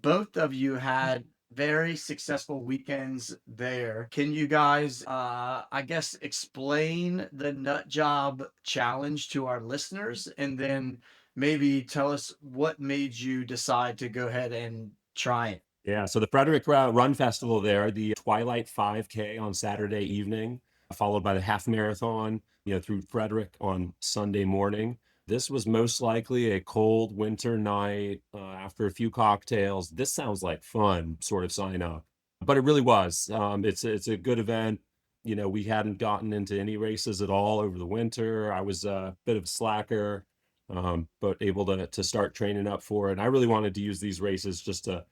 [SPEAKER 2] both of you had very successful weekends there. Can you guys, I guess, explain the nut job challenge to our listeners and then maybe tell us what made you decide to go ahead and try it?
[SPEAKER 5] Yeah, so the Frederick Run Festival there, the Twilight 5K on Saturday evening, followed by the half marathon, through Frederick on Sunday morning. This was most likely a cold winter night after a few cocktails. This sounds like fun, sort of sign up, but it really was. It's a good event. We hadn't gotten into any races at all over the winter. I was a bit of a slacker, but able to start training up for it. And I really wanted to use these races just to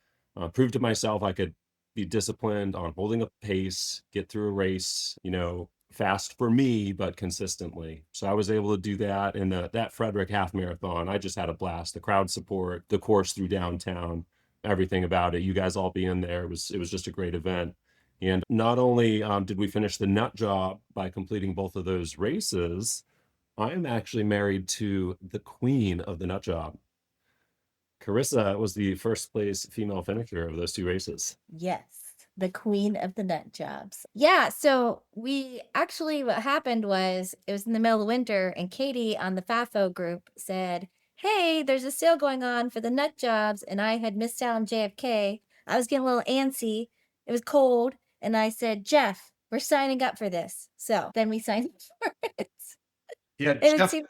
[SPEAKER 5] prove to myself I could be disciplined on holding a pace, get through a race, fast for me, but consistently. So I was able to do that. And that Frederick half marathon, I just had a blast. The crowd support, the course through downtown, everything about it. You guys all being there it was just a great event. And not only did we finish the nut job by completing both of those races, I'm actually married to the queen of the nut job. Carissa was the first place female finisher of those two races.
[SPEAKER 3] Yes, the queen of the nut jobs. Yeah, so what happened was it was in the middle of winter, and Katie on the FAFO group said, "Hey, there's a sale going on for the nut jobs," and I had missed out on JFK. I was getting a little antsy. It was cold, and I said, "Jeff, we're signing up for this." So then we signed up for it.
[SPEAKER 2] Yeah,
[SPEAKER 3] And it
[SPEAKER 2] Jeff,
[SPEAKER 3] seemed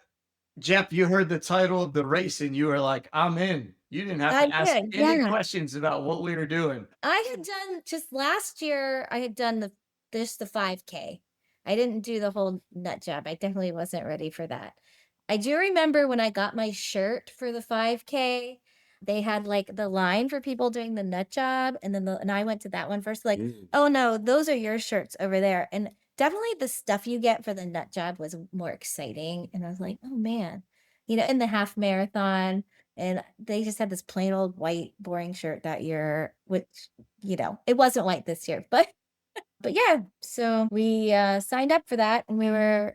[SPEAKER 2] Jeff, you heard the title of the race and you were like, I'm in. You didn't have
[SPEAKER 3] I
[SPEAKER 2] to ask
[SPEAKER 3] did,
[SPEAKER 2] any
[SPEAKER 3] yeah.
[SPEAKER 2] questions about what we were doing.
[SPEAKER 3] I had done just last year, I had done the 5K. I didn't do the whole nut job. I definitely wasn't ready for that. I do remember when I got my shirt for the 5K, they had like the line for people doing the nut job, and then and I went to that one first, like,
[SPEAKER 5] Mm.
[SPEAKER 3] oh no, those are your shirts over there. And definitely the stuff you get for the nut job was more exciting. And I was like, oh man, in the half marathon. And they just had this plain old white boring shirt that year, which, it wasn't white this year, but yeah, so we signed up for that and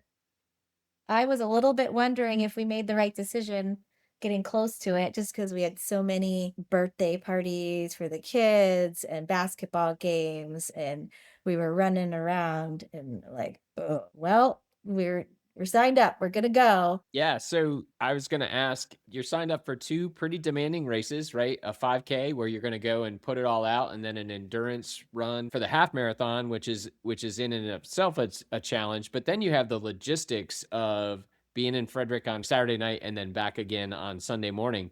[SPEAKER 3] I was a little bit wondering if we made the right decision getting close to it just because we had so many birthday parties for the kids and basketball games and we were running around and like, oh, well, we're signed up. We're gonna go.
[SPEAKER 1] Yeah, so I was gonna ask, you're signed up for 2 pretty demanding races, right? A 5K where you're gonna go and put it all out, and then an endurance run for the half marathon, which is in and of itself a challenge. But then you have the logistics of being in Frederick on Saturday night and then back again on Sunday morning.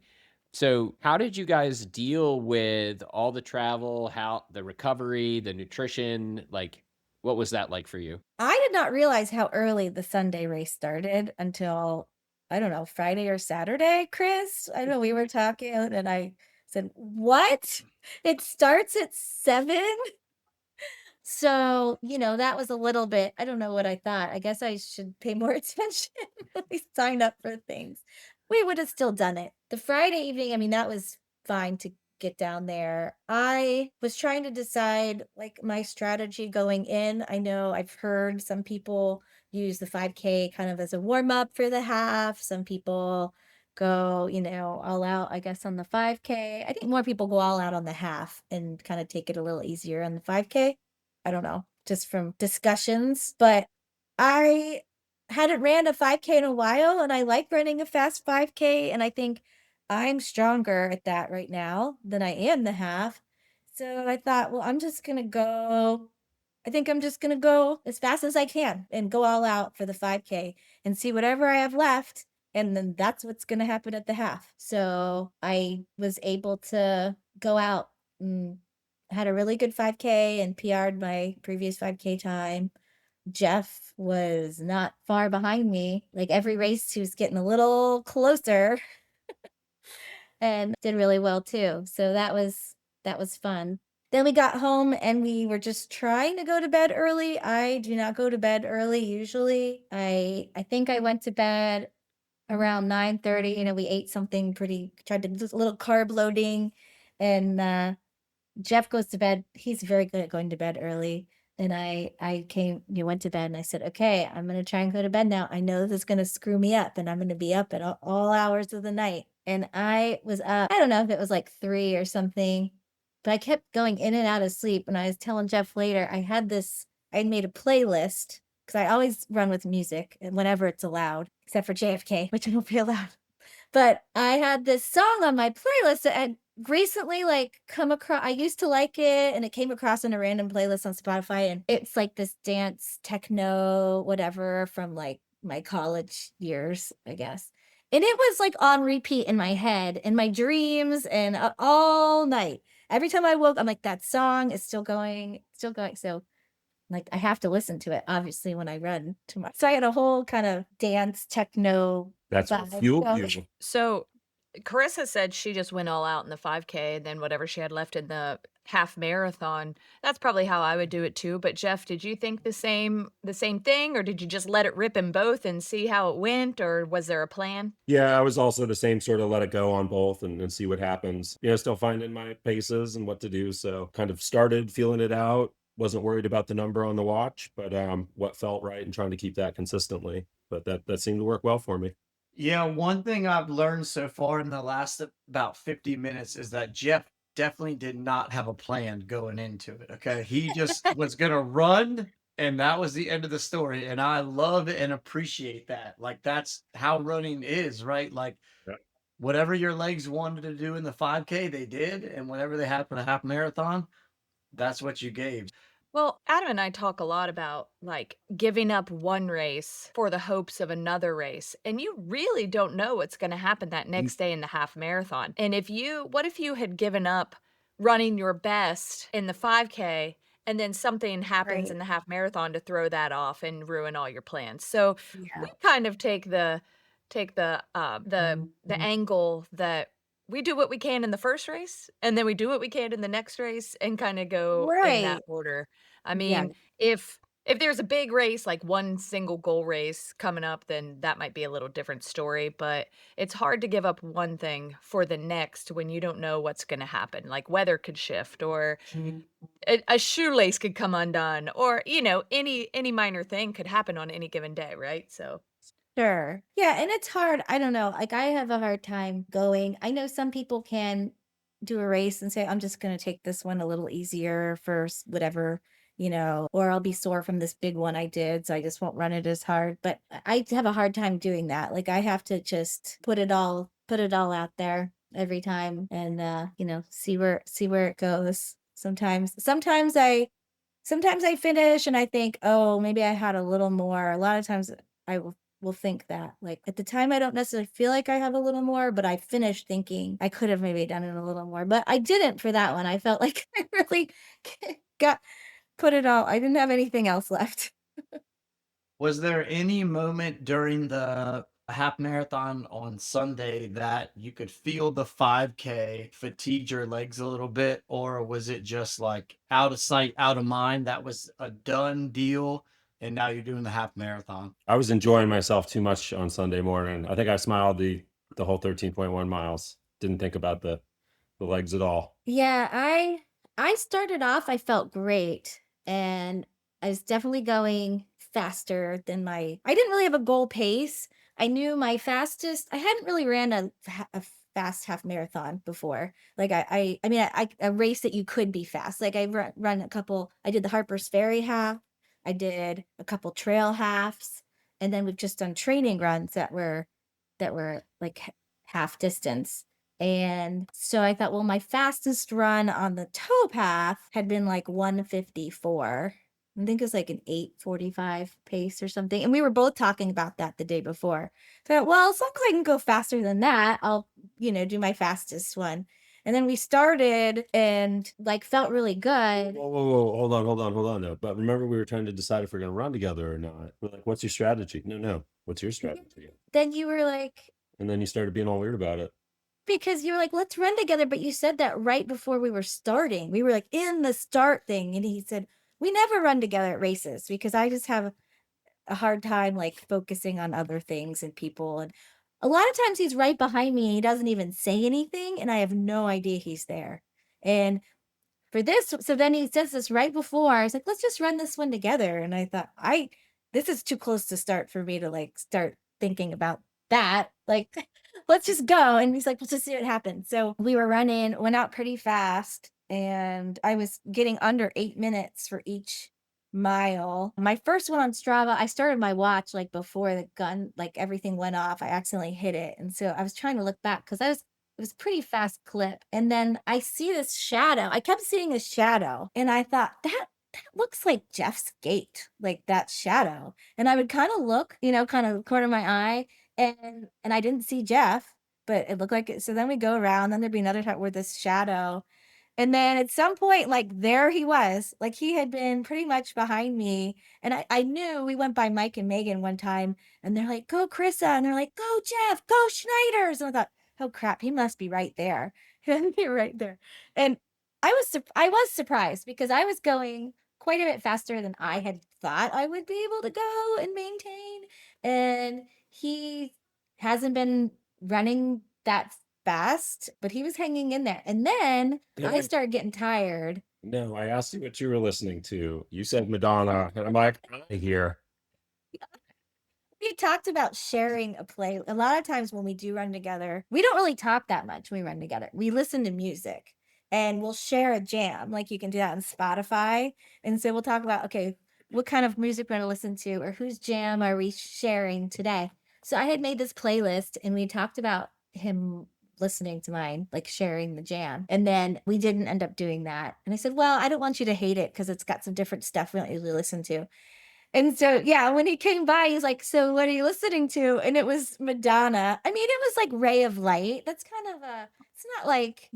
[SPEAKER 1] So how did you guys deal with all the travel, how the recovery, the nutrition? Like, what was that like for you?
[SPEAKER 3] I did not realize how early the Sunday race started until, I don't know, Friday or Saturday, Chris. I know we were talking and I said, "What? It starts at 7?" So, that was a little bit, I don't know what I thought. I guess I should pay more attention when we signed up for things. We would have still done it. The Friday evening, I mean, that was fine to get down there. I was trying to decide like my strategy going in. I know I've heard some people use the 5K kind of as a warm up for the half. Some people go, all out, I guess, on the 5K. I think more people go all out on the half and kind of take it a little easier on the 5K. I don't know, just from discussions, but I hadn't ran a 5K in a while, and I like running a fast 5K, and I think I'm stronger at that right now than I am the half. So I thought, well, I think I'm just gonna go as fast as I can and go all out for the 5K and see whatever I have left. And then that's what's gonna happen at the half. So I was able to go out and had a really good 5K and PR'd my previous 5K time. Jeff was not far behind me. Like every race, he was getting a little closer and did really well too. So that was fun. Then we got home and we were just trying to go to bed early. I do not go to bed early usually. I think I went to bed around 9:30. We ate something pretty, tried to do a little carb loading, and Jeff goes to bed. He's very good at going to bed early. And went to bed and I said, okay, I'm going to try and go to bed now. I know this is going to screw me up and I'm going to be up at all hours of the night. And I was up, I don't know if it was like 3 or something, but I kept going in and out of sleep. And I was telling Jeff later, I made a playlist because I always run with music and whenever it's allowed, except for JFK, which I don't feel allowed. But I had this song on my playlist that had recently like come across. I used to like it and it came across in a random playlist on Spotify, and it's like this dance techno whatever from like my college years, I guess. And it was like on repeat in my head, in my dreams, and all night. Every time I woke, I'm like, that song is still going, still going. So like I have to listen to it obviously when I run to my. So I had a whole kind of dance techno
[SPEAKER 5] That's what
[SPEAKER 3] vibe
[SPEAKER 5] fueled
[SPEAKER 3] going.
[SPEAKER 5] you.
[SPEAKER 4] So Carissa said she just went all out in the 5K and then whatever she had left in the half marathon. That's probably how I would do it too. But Jeff, did you think the same thing, or did you just let it rip in both and see how it went, or was there a plan?
[SPEAKER 5] Yeah, I was also the same sort of let it go on both and see what happens. Still finding my paces and what to do. So kind of started feeling it out. Wasn't worried about the number on the watch, but what felt right and trying to keep that consistently. But that seemed to work well for me.
[SPEAKER 2] Yeah, one thing I've learned so far in the last about 50 minutes is that Jeff definitely did not have a plan going into it. Okay. He just was going to run, and that was the end of the story. And I love and appreciate that. Like, that's how running is, right? Like,
[SPEAKER 5] Yeah.
[SPEAKER 2] whatever your legs wanted to do in the 5K, they did. And whatever they had for the half marathon, that's what you gave.
[SPEAKER 4] Well, Adam and I talk a lot about like giving up one race for the hopes of another race. And you really don't know what's going to happen that next day in the half marathon. And what if you had given up running your best in the 5K and then something happens
[SPEAKER 3] Right.
[SPEAKER 4] in the half marathon to throw that off and ruin all your plans? So we
[SPEAKER 3] Yeah.
[SPEAKER 4] kind of take the angle that we do what we can in the first race and then we do what we can in the next race and kind of go in that
[SPEAKER 3] Right.
[SPEAKER 4] order. I
[SPEAKER 3] Yeah.
[SPEAKER 4] mean, if there's a big race, like one single goal race coming up, then that might be a little different story, but it's hard to give up one thing for the next when you don't know what's going to happen. Like weather could shift or a shoelace could come undone or, any minor thing could happen on any given day, right? So,
[SPEAKER 3] Sure. Yeah, and it's hard. I don't know. Like I have a hard time going. I know some people can do a race and say, I'm just going to take this one a little easier first, whatever, or I'll be sore from this big one I did, so I just won't run it as hard. But I have a hard time doing that. Like I have to just put it all out there every time and see where it goes. Sometimes I finish and I think, oh, maybe I had a little more. A lot of times I will think that. Like at the time I don't necessarily feel like I have a little more, but I finished thinking I could have maybe done it a little more. But I didn't for that one. I felt like I really got put it all. I didn't have anything else left.
[SPEAKER 2] Was there any moment during the half marathon on Sunday that you could feel the 5K fatigued your legs a little bit, or was it just like out of sight, out of mind? That was a done deal, and now you're doing the half marathon.
[SPEAKER 5] I was enjoying myself too much on Sunday morning. I think I smiled the whole 13.1 miles. Didn't think about the legs at all.
[SPEAKER 3] Yeah, I started off, I felt great, and I was definitely going faster than I didn't really have a goal pace. I knew my fastest. I hadn't really ran a fast half marathon before. Like I mean, a race that you could be fast. Like I run a couple. I did the Harper's Ferry half. I did a couple trail halves, And then we've just done training runs that were like half distance. And so I thought, well, my fastest run on the towpath had been like 154. I think it was like an 8:45 pace or something. And we were both talking about that the day before. So, well, as long as I can go faster than that, I'll, do my fastest one. And then we started and like felt really good.
[SPEAKER 5] Whoa, whoa, whoa. Hold on. No. But remember, we were trying to decide if we're going to run together or not. We're like, what's your strategy? No. What's your strategy?
[SPEAKER 3] Then you were like,
[SPEAKER 5] And then you started being all weird about it.
[SPEAKER 3] because you were like, let's run together. But you said that right before we were starting. We were like in the start thing. And he said, we never run together at races because I just have a hard time like focusing on other things and people. And a lot of times he's right behind me and he doesn't even say anything. And I have no idea he's there. And for this, so then he says this right before. I was like, let's just run this one together. And I thought, this is too close to start for me to like start thinking about that. Like, let's just go. And he's like, let's just see what happens. So we were running, went out pretty fast, and I was getting under 8 minutes for each mile. My first one on Strava, I started my watch like before the gun, like everything went off. I accidentally hit it. And so I was trying to look back because it was a pretty fast clip. And then I see this shadow. I kept seeing a shadow. And I thought, that looks like Jeff's gait, like that shadow. And I would kind of look, kind of corner of my eye, and I didn't see Jeff, but it looked like it. So then we go around, then there'd be another time where this shadow. And then at some point, like there he was, like he had been pretty much behind me. And I knew we went by Mike and Megan one time and they're like, go Carissa. And they're like, go Jeff, go Schneiders. And I thought, oh crap, he must be right there. He must be right there. And I was surprised because I was going quite a bit faster than I had thought I would be able to go and maintain. And he hasn't been running that fast, but he was hanging in there. And then
[SPEAKER 5] Yeah,
[SPEAKER 3] I started getting tired.
[SPEAKER 5] No, I asked you what you were listening to. You said Madonna. And I'm like, I hear.
[SPEAKER 3] We talked about sharing a play. A lot of times when we do run together, we don't really talk that much when we run together. We listen to music and we'll share a jam. Like you can do that on Spotify. And so we'll talk about, okay, what kind of music we're going to listen to or whose jam are we sharing today? So I had made this playlist and we talked about him listening to mine, like sharing the jam. And then we didn't end up doing that. And I said, well, I don't want you to hate it because it's got some different stuff we don't usually listen to. And so, yeah, when he came by, he's like, so what are you listening to? And it was Madonna. I mean, it was like Ray of Light. That's kind of it's not like,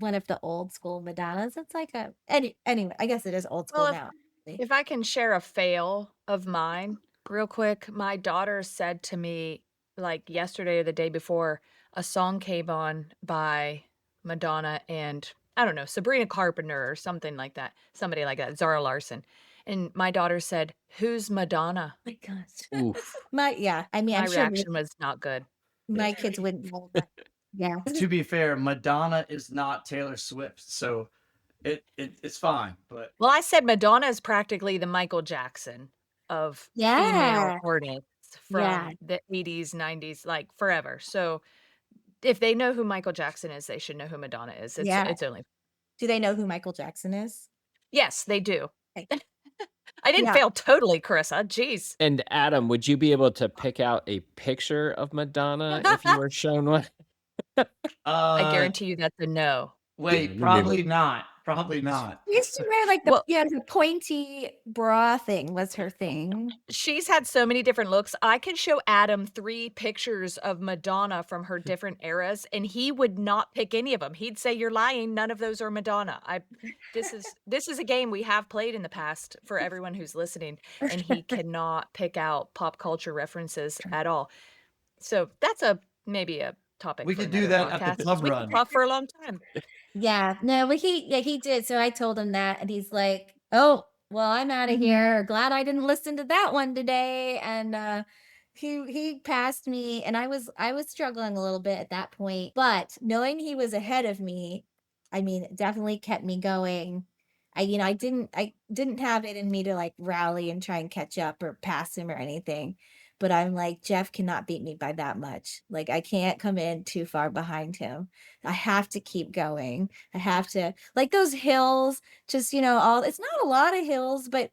[SPEAKER 3] one of the old school Madonnas. It's like anyway, I guess it is old school
[SPEAKER 4] Well,
[SPEAKER 3] now.
[SPEAKER 4] if I can share a fail of mine real quick, my daughter said to me like yesterday or the day before, a song came on by Madonna and I don't know, Sabrina Carpenter or something like that. Somebody like that, Zara Larson. And my daughter said, "Who's Madonna?"
[SPEAKER 3] My gosh.
[SPEAKER 1] Oof.
[SPEAKER 3] I mean,
[SPEAKER 4] My
[SPEAKER 3] I'm sure
[SPEAKER 4] reaction was not good.
[SPEAKER 3] my kids wouldn't know that. Yeah.
[SPEAKER 2] To be fair, Madonna is not Taylor Swift, so it's fine. But
[SPEAKER 4] Well, I said Madonna is practically the Michael Jackson of female
[SPEAKER 3] Yeah.
[SPEAKER 4] artists
[SPEAKER 3] Yeah.
[SPEAKER 4] from the 80s, 90s, like forever. So if they know who Michael Jackson is, they should know who Madonna is.
[SPEAKER 3] Yeah.
[SPEAKER 4] It's only
[SPEAKER 3] Do they know who Michael Jackson is?
[SPEAKER 4] Yes, they do.
[SPEAKER 3] Okay.
[SPEAKER 4] I didn't
[SPEAKER 3] Yeah.
[SPEAKER 4] fail totally, Carissa. Jeez.
[SPEAKER 1] And Adam, would you be able to pick out a picture of Madonna if you were shown one?
[SPEAKER 4] I guarantee you that's a no.
[SPEAKER 2] wait,
[SPEAKER 5] me
[SPEAKER 2] probably not. Probably not.
[SPEAKER 3] She used to wear like
[SPEAKER 4] Well-
[SPEAKER 3] the pointy bra thing was her thing.
[SPEAKER 4] She's had so many different looks. I could show Adam 3 pictures of Madonna from her different eras, and he would not pick any of them. He'd say, "You're lying. None of those are Madonna." This is a game we have played in the past for everyone who's listening, and he cannot pick out pop culture references at all. So that's maybe a topic.
[SPEAKER 2] We
[SPEAKER 4] for
[SPEAKER 2] could do
[SPEAKER 4] another
[SPEAKER 2] that at the
[SPEAKER 4] podcast.
[SPEAKER 2] club
[SPEAKER 4] We
[SPEAKER 2] run.
[SPEAKER 4] could talk for a long time.
[SPEAKER 3] Yeah, no, but he did. So I told him that, and he's like, "Oh, well, I'm out of here. Glad I didn't listen to that one today." And he passed me, and I was struggling a little bit at that point, but knowing he was ahead of me, I mean, it definitely kept me going. I didn't have it in me to like rally and try and catch up or pass him or anything. But I'm like, Jeff cannot beat me by that much. Like, I can't come in too far behind him. I have to keep going. I have to, like those hills, just, it's not a lot of hills, but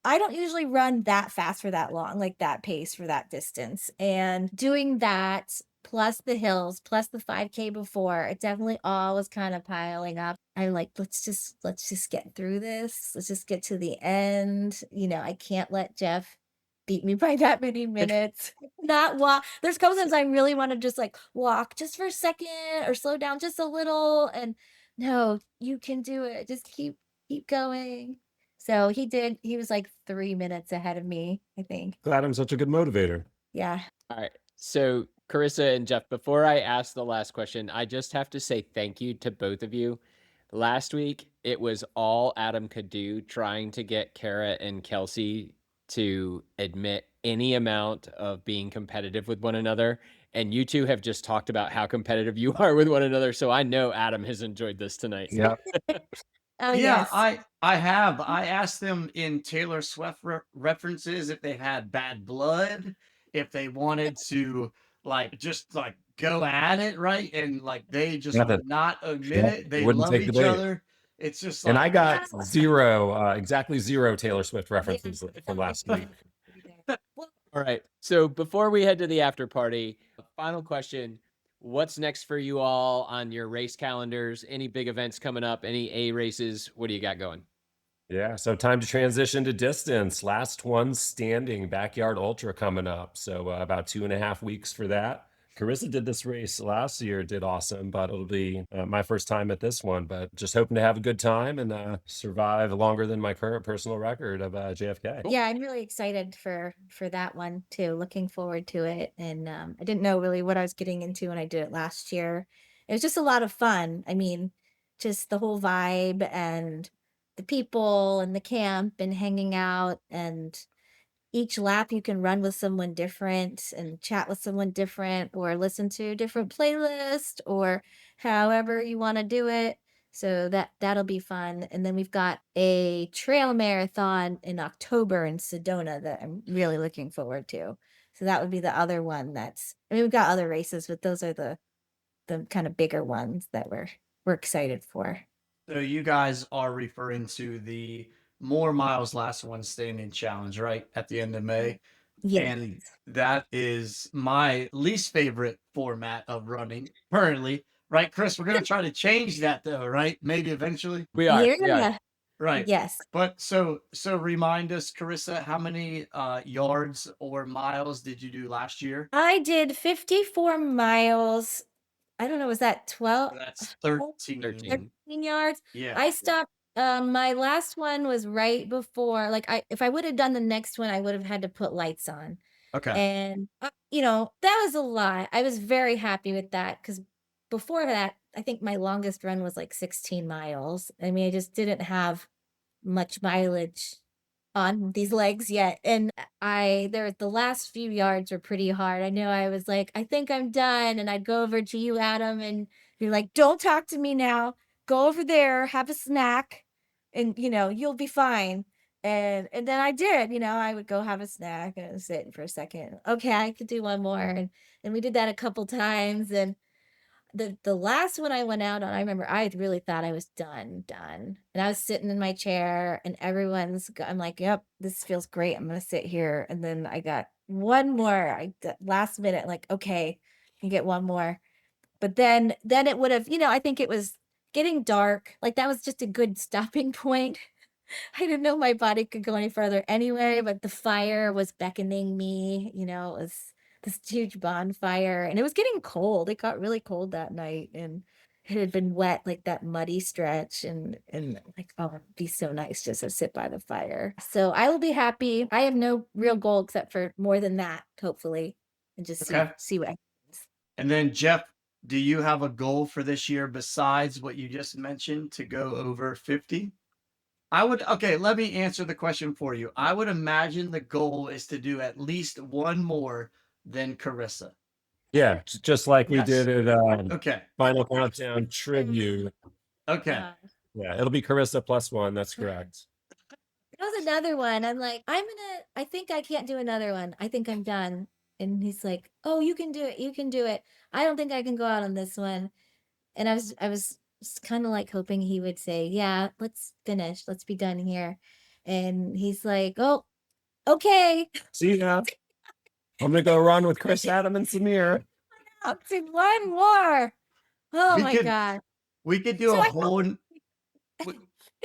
[SPEAKER 3] I don't usually run that fast for that long, like that pace for that distance. And doing that plus the hills, plus the 5K before, it definitely all was kind of piling up. I'm like, let's just get through this. Let's just get to the end. I can't let Jeff beat me by that many minutes. Not walk. There's couple times I really want to just like walk just for a second or slow down just a little. And no, you can do it. Just keep going. So he did. He was like 3 minutes ahead of me, I think.
[SPEAKER 5] Glad I'm such a good motivator.
[SPEAKER 3] Yeah.
[SPEAKER 1] All right. So, Carissa and Jeff, before I ask the last question, I just have to say thank you to both of you. Last week, it was all Adam could do trying to get Kara and Kelsey to admit any amount of being competitive with one another. And you two have just talked about how competitive you are with one another. So I know Adam has enjoyed this tonight.
[SPEAKER 5] Yeah.
[SPEAKER 3] Oh,
[SPEAKER 2] Yeah,
[SPEAKER 3] yes.
[SPEAKER 2] I have. I asked them in Taylor Swift references if they had bad blood, if they wanted to just like go at it, right? And like they just
[SPEAKER 5] Nothing.
[SPEAKER 2] would not admit
[SPEAKER 5] Yeah,
[SPEAKER 2] it. They
[SPEAKER 5] wouldn't
[SPEAKER 2] love
[SPEAKER 5] take the
[SPEAKER 2] each
[SPEAKER 5] bait.
[SPEAKER 2] other. It's just
[SPEAKER 5] And I
[SPEAKER 2] like
[SPEAKER 5] got
[SPEAKER 3] Yeah.
[SPEAKER 5] exactly zero Taylor Swift references from last week.
[SPEAKER 3] Well,
[SPEAKER 1] All right. So before we head to the after party, final question. What's next for you all on your race calendars? Any big events coming up? Any A races? What do you got going?
[SPEAKER 5] Yeah, so time to transition to distance. Last one standing, Backyard Ultra coming up. So about 2.5 weeks for that. Carissa did this race last year, did awesome, but it'll be my first time at this one. But just hoping to have a good time and survive longer than my current personal record of JFK.
[SPEAKER 3] yeah, I'm really excited for that one too. Looking forward to it. And I didn't know really what I was getting into when I did it last year. It was just a lot of fun. I mean, just the whole vibe and the people and the camp and hanging out, and each lap you can run with someone different and chat with someone different or listen to a different playlist or however you want to do it. So that'll be fun. And then we've got a trail marathon in October in Sedona that I'm really looking forward to. So that would be the other one we've got other races, but those are the kind of bigger ones that we're excited for.
[SPEAKER 2] so you guys are referring to the More Miles Last One Standing Challenge, right? At the end of May.
[SPEAKER 3] Yes.
[SPEAKER 2] And that is my least favorite format of running currently, right? Chris, we're going to try to change that though, right? Maybe eventually.
[SPEAKER 1] We are.
[SPEAKER 3] You're
[SPEAKER 1] We are.
[SPEAKER 3] gonna,
[SPEAKER 2] Right.
[SPEAKER 3] yes.
[SPEAKER 2] But so remind us, Carissa, how many yards or miles did you do last year?
[SPEAKER 3] I did 54 miles. I don't know, was that 12?
[SPEAKER 2] That's
[SPEAKER 1] 13.
[SPEAKER 2] 13.
[SPEAKER 3] 13 yards.
[SPEAKER 2] Yeah.
[SPEAKER 3] I stopped. My last one was right before. Like, if I would have done the next one, I would have had to put lights on,
[SPEAKER 2] Okay.
[SPEAKER 3] and that was a lot. I was very happy with that because before that, I think my longest run was like 16 miles. I mean, I just didn't have much mileage on these legs yet. And the last few yards were pretty hard. I know I was like, I think I'm done. And I'd go over to you, Adam, and you're like, don't talk to me now. Go over there, have a snack, and you'll be fine. And then I did, I would go have a snack and sit for a second. Okay, I could do one more. And we did that a couple times. And the last one I went out on, I remember I really thought I was done. And I was sitting in my chair and I'm like, yep, this feels great. I'm gonna sit here. And then I got one more. Last minute, like, okay, I can get one more. But then it would have, I think it was getting dark. Like that was just a good stopping point. I didn't know my body could go any further anyway, but the fire was beckoning me, it was this huge bonfire and it was getting cold. It got really cold that night and it had been wet, like that muddy stretch and like, oh, it'd be so nice just to sit by the fire. So I will be happy. I have no real goal except for more than that, hopefully, and just
[SPEAKER 2] Okay.
[SPEAKER 3] see what happens.
[SPEAKER 2] And then Jeff, do you have a goal for this year besides what you just mentioned to go over 50? Okay, let me answer the question for you. I would imagine the goal is to do at least one more than Carissa.
[SPEAKER 5] Yeah, just like we
[SPEAKER 2] Yes.
[SPEAKER 5] did at
[SPEAKER 2] Okay.
[SPEAKER 5] Final Countdown Tribute.
[SPEAKER 2] Okay.
[SPEAKER 5] Yeah, it'll be Carissa plus one. That's correct.
[SPEAKER 3] That was another one. I'm like, I think I can't do another one. I think I'm done. And he's like, oh, you can do it. You can do it. I don't think I can go out on this one. And I was kind of like hoping he would say, yeah, let's finish. Let's be done here. And he's like, oh, okay.
[SPEAKER 5] See ya. I'm gonna go run with Chris, Adam, and Samir.
[SPEAKER 3] Up to one more. Oh
[SPEAKER 2] We
[SPEAKER 3] my
[SPEAKER 2] could
[SPEAKER 3] God.
[SPEAKER 2] we could do
[SPEAKER 3] So
[SPEAKER 2] a
[SPEAKER 3] I
[SPEAKER 2] whole we,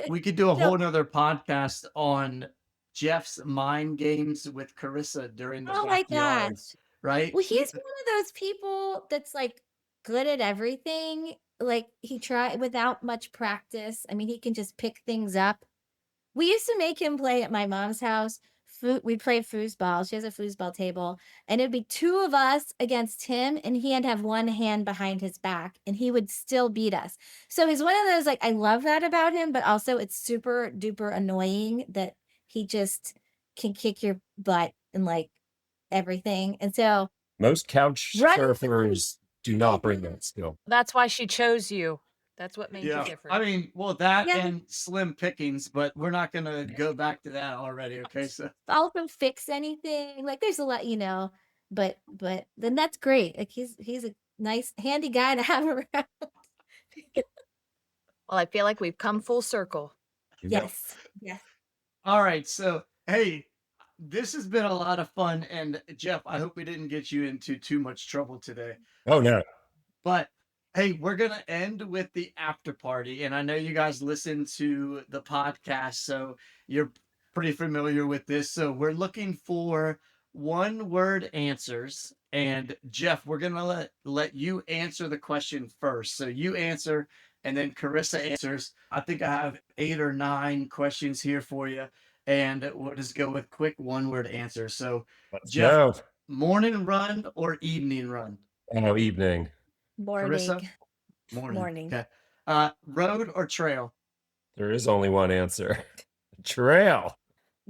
[SPEAKER 2] we could do a
[SPEAKER 3] so
[SPEAKER 2] whole nother podcast on Jeff's mind games with Carissa during the
[SPEAKER 3] oh my
[SPEAKER 2] backyard,
[SPEAKER 3] gosh.
[SPEAKER 2] right?
[SPEAKER 3] Well, he's one of those people that's like good at everything. Like he tried without much practice. I mean, he can just pick things up. We used to make him play at my mom's house. We'd play foosball. She has a foosball table, and it'd be two of us against him, and he had to have one hand behind his back, and he would still beat us. So he's one of those, like, I love that about him, but also it's super duper annoying that he just can kick your butt and like everything. And so
[SPEAKER 5] Most couch
[SPEAKER 3] running,
[SPEAKER 5] surfers do not bring that skill.
[SPEAKER 4] That's why she chose you. That's what made you
[SPEAKER 2] Yeah.
[SPEAKER 4] different.
[SPEAKER 2] I mean, well, that
[SPEAKER 3] yeah,
[SPEAKER 2] and slim pickings, but we're not gonna go back to that already. Okay, so
[SPEAKER 3] also fix anything. Like there's a lot, but then that's great. Like he's a nice handy guy to have around.
[SPEAKER 4] Well, I feel like we've come full circle.
[SPEAKER 5] Yep.
[SPEAKER 3] Yes. Yes.
[SPEAKER 2] all right. So hey, this has been a lot of fun, and Jeff, I hope we didn't get you into too much trouble today.
[SPEAKER 5] Oh no.
[SPEAKER 2] But hey, we're gonna end with the after party, and I know you guys listen to the podcast, so you're pretty familiar with this. So we're looking for one word answers. And Jeff, we're gonna let you answer the question first. So you answer, and then Carissa answers. I think I have 8 or 9 questions here for you, and we'll just go with quick one-word answers. So
[SPEAKER 5] Let's
[SPEAKER 2] Jeff,
[SPEAKER 5] go.
[SPEAKER 2] morning run or evening run?
[SPEAKER 5] Oh, evening.
[SPEAKER 2] Carissa?
[SPEAKER 3] Morning.
[SPEAKER 2] Morning.
[SPEAKER 3] Morning.
[SPEAKER 2] Okay. Road or trail?
[SPEAKER 5] There is only one answer. Trail.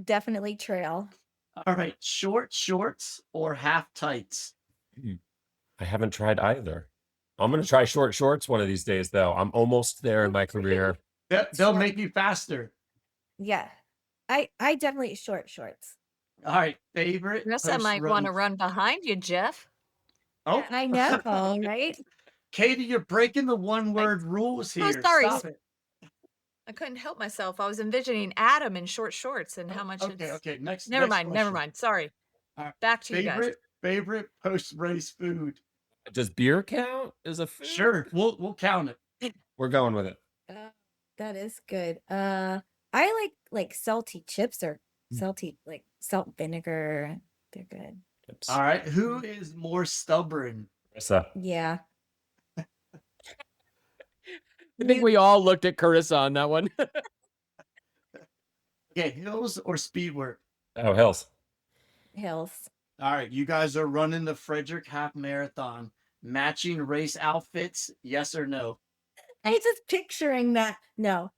[SPEAKER 3] Definitely trail.
[SPEAKER 2] All right. Short shorts or half tights?
[SPEAKER 5] I haven't tried either. I'm gonna try short shorts one of these days, though. I'm almost there in my career.
[SPEAKER 2] They'll make you faster.
[SPEAKER 3] Yeah. I definitely shorts.
[SPEAKER 2] All right. Favorite
[SPEAKER 4] Yes, I might want to
[SPEAKER 2] post-run.
[SPEAKER 4] run behind you, Jeff.
[SPEAKER 2] Oh,
[SPEAKER 3] I know, right?
[SPEAKER 2] Katie, you're breaking the one-word
[SPEAKER 4] I,
[SPEAKER 2] rules
[SPEAKER 4] oh,
[SPEAKER 2] here.
[SPEAKER 4] sorry.
[SPEAKER 2] Stop it.
[SPEAKER 4] I couldn't help myself. I was envisioning Adam in short shorts and how
[SPEAKER 2] Oh,
[SPEAKER 4] much
[SPEAKER 2] okay.
[SPEAKER 4] it's.
[SPEAKER 2] Okay. Next.
[SPEAKER 4] Never
[SPEAKER 2] Next
[SPEAKER 4] mind. Never
[SPEAKER 2] question.
[SPEAKER 4] mind. Sorry.
[SPEAKER 2] All right.
[SPEAKER 4] Back to you guys.
[SPEAKER 2] Favorite post-race food?
[SPEAKER 5] Does beer count as a food?
[SPEAKER 2] Sure. We'll count it.
[SPEAKER 5] We're going with it.
[SPEAKER 3] That is good. I like salty chips or salty like salt vinegar. They're good.
[SPEAKER 5] Tips.
[SPEAKER 2] All right. Who is more stubborn?
[SPEAKER 5] Carissa.
[SPEAKER 3] Yeah.
[SPEAKER 1] I think we all looked at Carissa on that one.
[SPEAKER 2] Okay. Hills or speed work?
[SPEAKER 5] Oh, Hills.
[SPEAKER 3] Hills.
[SPEAKER 2] All right, you guys are running the Frederick Half Marathon. Matching race outfits, yes or no?
[SPEAKER 3] I was just picturing that. No.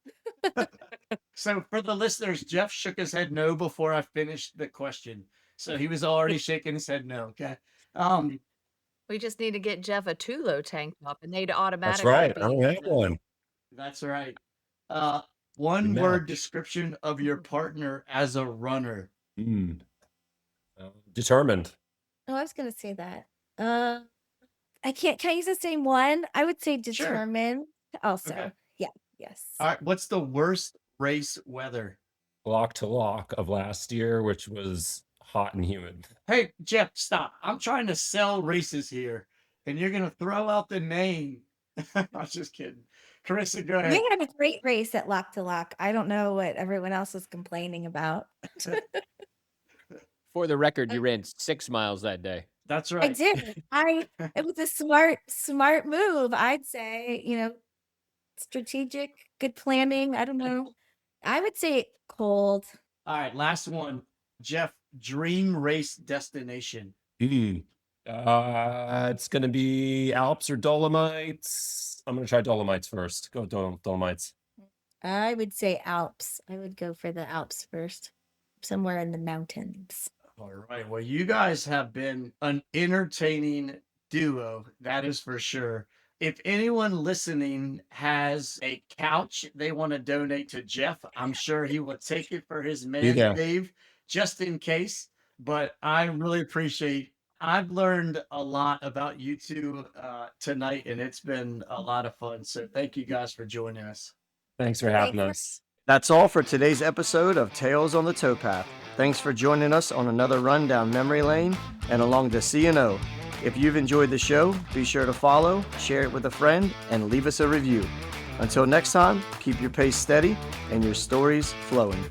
[SPEAKER 2] So for the listeners, Jeff shook his head no before I finished the question. So he was already shaking his head no. Okay.
[SPEAKER 4] We just need to get Jeff a Tulo tank top and they'd
[SPEAKER 5] That's
[SPEAKER 4] automatically
[SPEAKER 5] right. I
[SPEAKER 4] be.
[SPEAKER 5] don't have one.
[SPEAKER 2] That's right.
[SPEAKER 5] Good
[SPEAKER 2] One word
[SPEAKER 5] match.
[SPEAKER 2] description of your partner as a runner.
[SPEAKER 5] Determined.
[SPEAKER 3] Oh, I was gonna say that. I can't. Can I use the same one? I would say
[SPEAKER 2] Sure.
[SPEAKER 3] determined. Also,
[SPEAKER 2] Okay.
[SPEAKER 3] yeah, yes.
[SPEAKER 2] All right. What's the worst race weather?
[SPEAKER 5] Lock to lock of last year, which was hot and humid.
[SPEAKER 2] Hey, Jeff, stop. I'm trying to sell races here, and you're going to throw out the name. I was just kidding. Carissa, go ahead.
[SPEAKER 3] We had a great race at Lock to Lock. I don't know what everyone else was complaining about.
[SPEAKER 1] For the record, you ran 6 miles that day.
[SPEAKER 2] That's
[SPEAKER 3] I
[SPEAKER 2] right.
[SPEAKER 3] did. It was a smart move, I'd say, strategic, good planning. I don't know. I would say cold.
[SPEAKER 2] All right, last one. Jeff, dream race destination.
[SPEAKER 5] It's gonna be Alps or Dolomites. I'm gonna try Dolomites first. Go Dolomites.
[SPEAKER 3] I would say Alps. I would go for the Alps first, somewhere in the mountains.
[SPEAKER 2] All right. Well, you guys have been an entertaining duo, that is for sure. If anyone listening has a couch they want to donate to Jeff, I'm sure he will take it for his man
[SPEAKER 5] there.
[SPEAKER 2] Dave, just in case. But I really appreciate. I've learned a lot about you two tonight, and it's been a lot of fun. So thank you guys for joining us.
[SPEAKER 5] Thanks for having
[SPEAKER 3] Thanks for-
[SPEAKER 5] us.
[SPEAKER 6] That's all for today's episode of Tales on the Towpath. Thanks for joining us on another run down memory lane and along the C&O. If you've enjoyed the show, be sure to follow, share it with a friend, and leave us a review. Until next time, keep your pace steady and your stories flowing.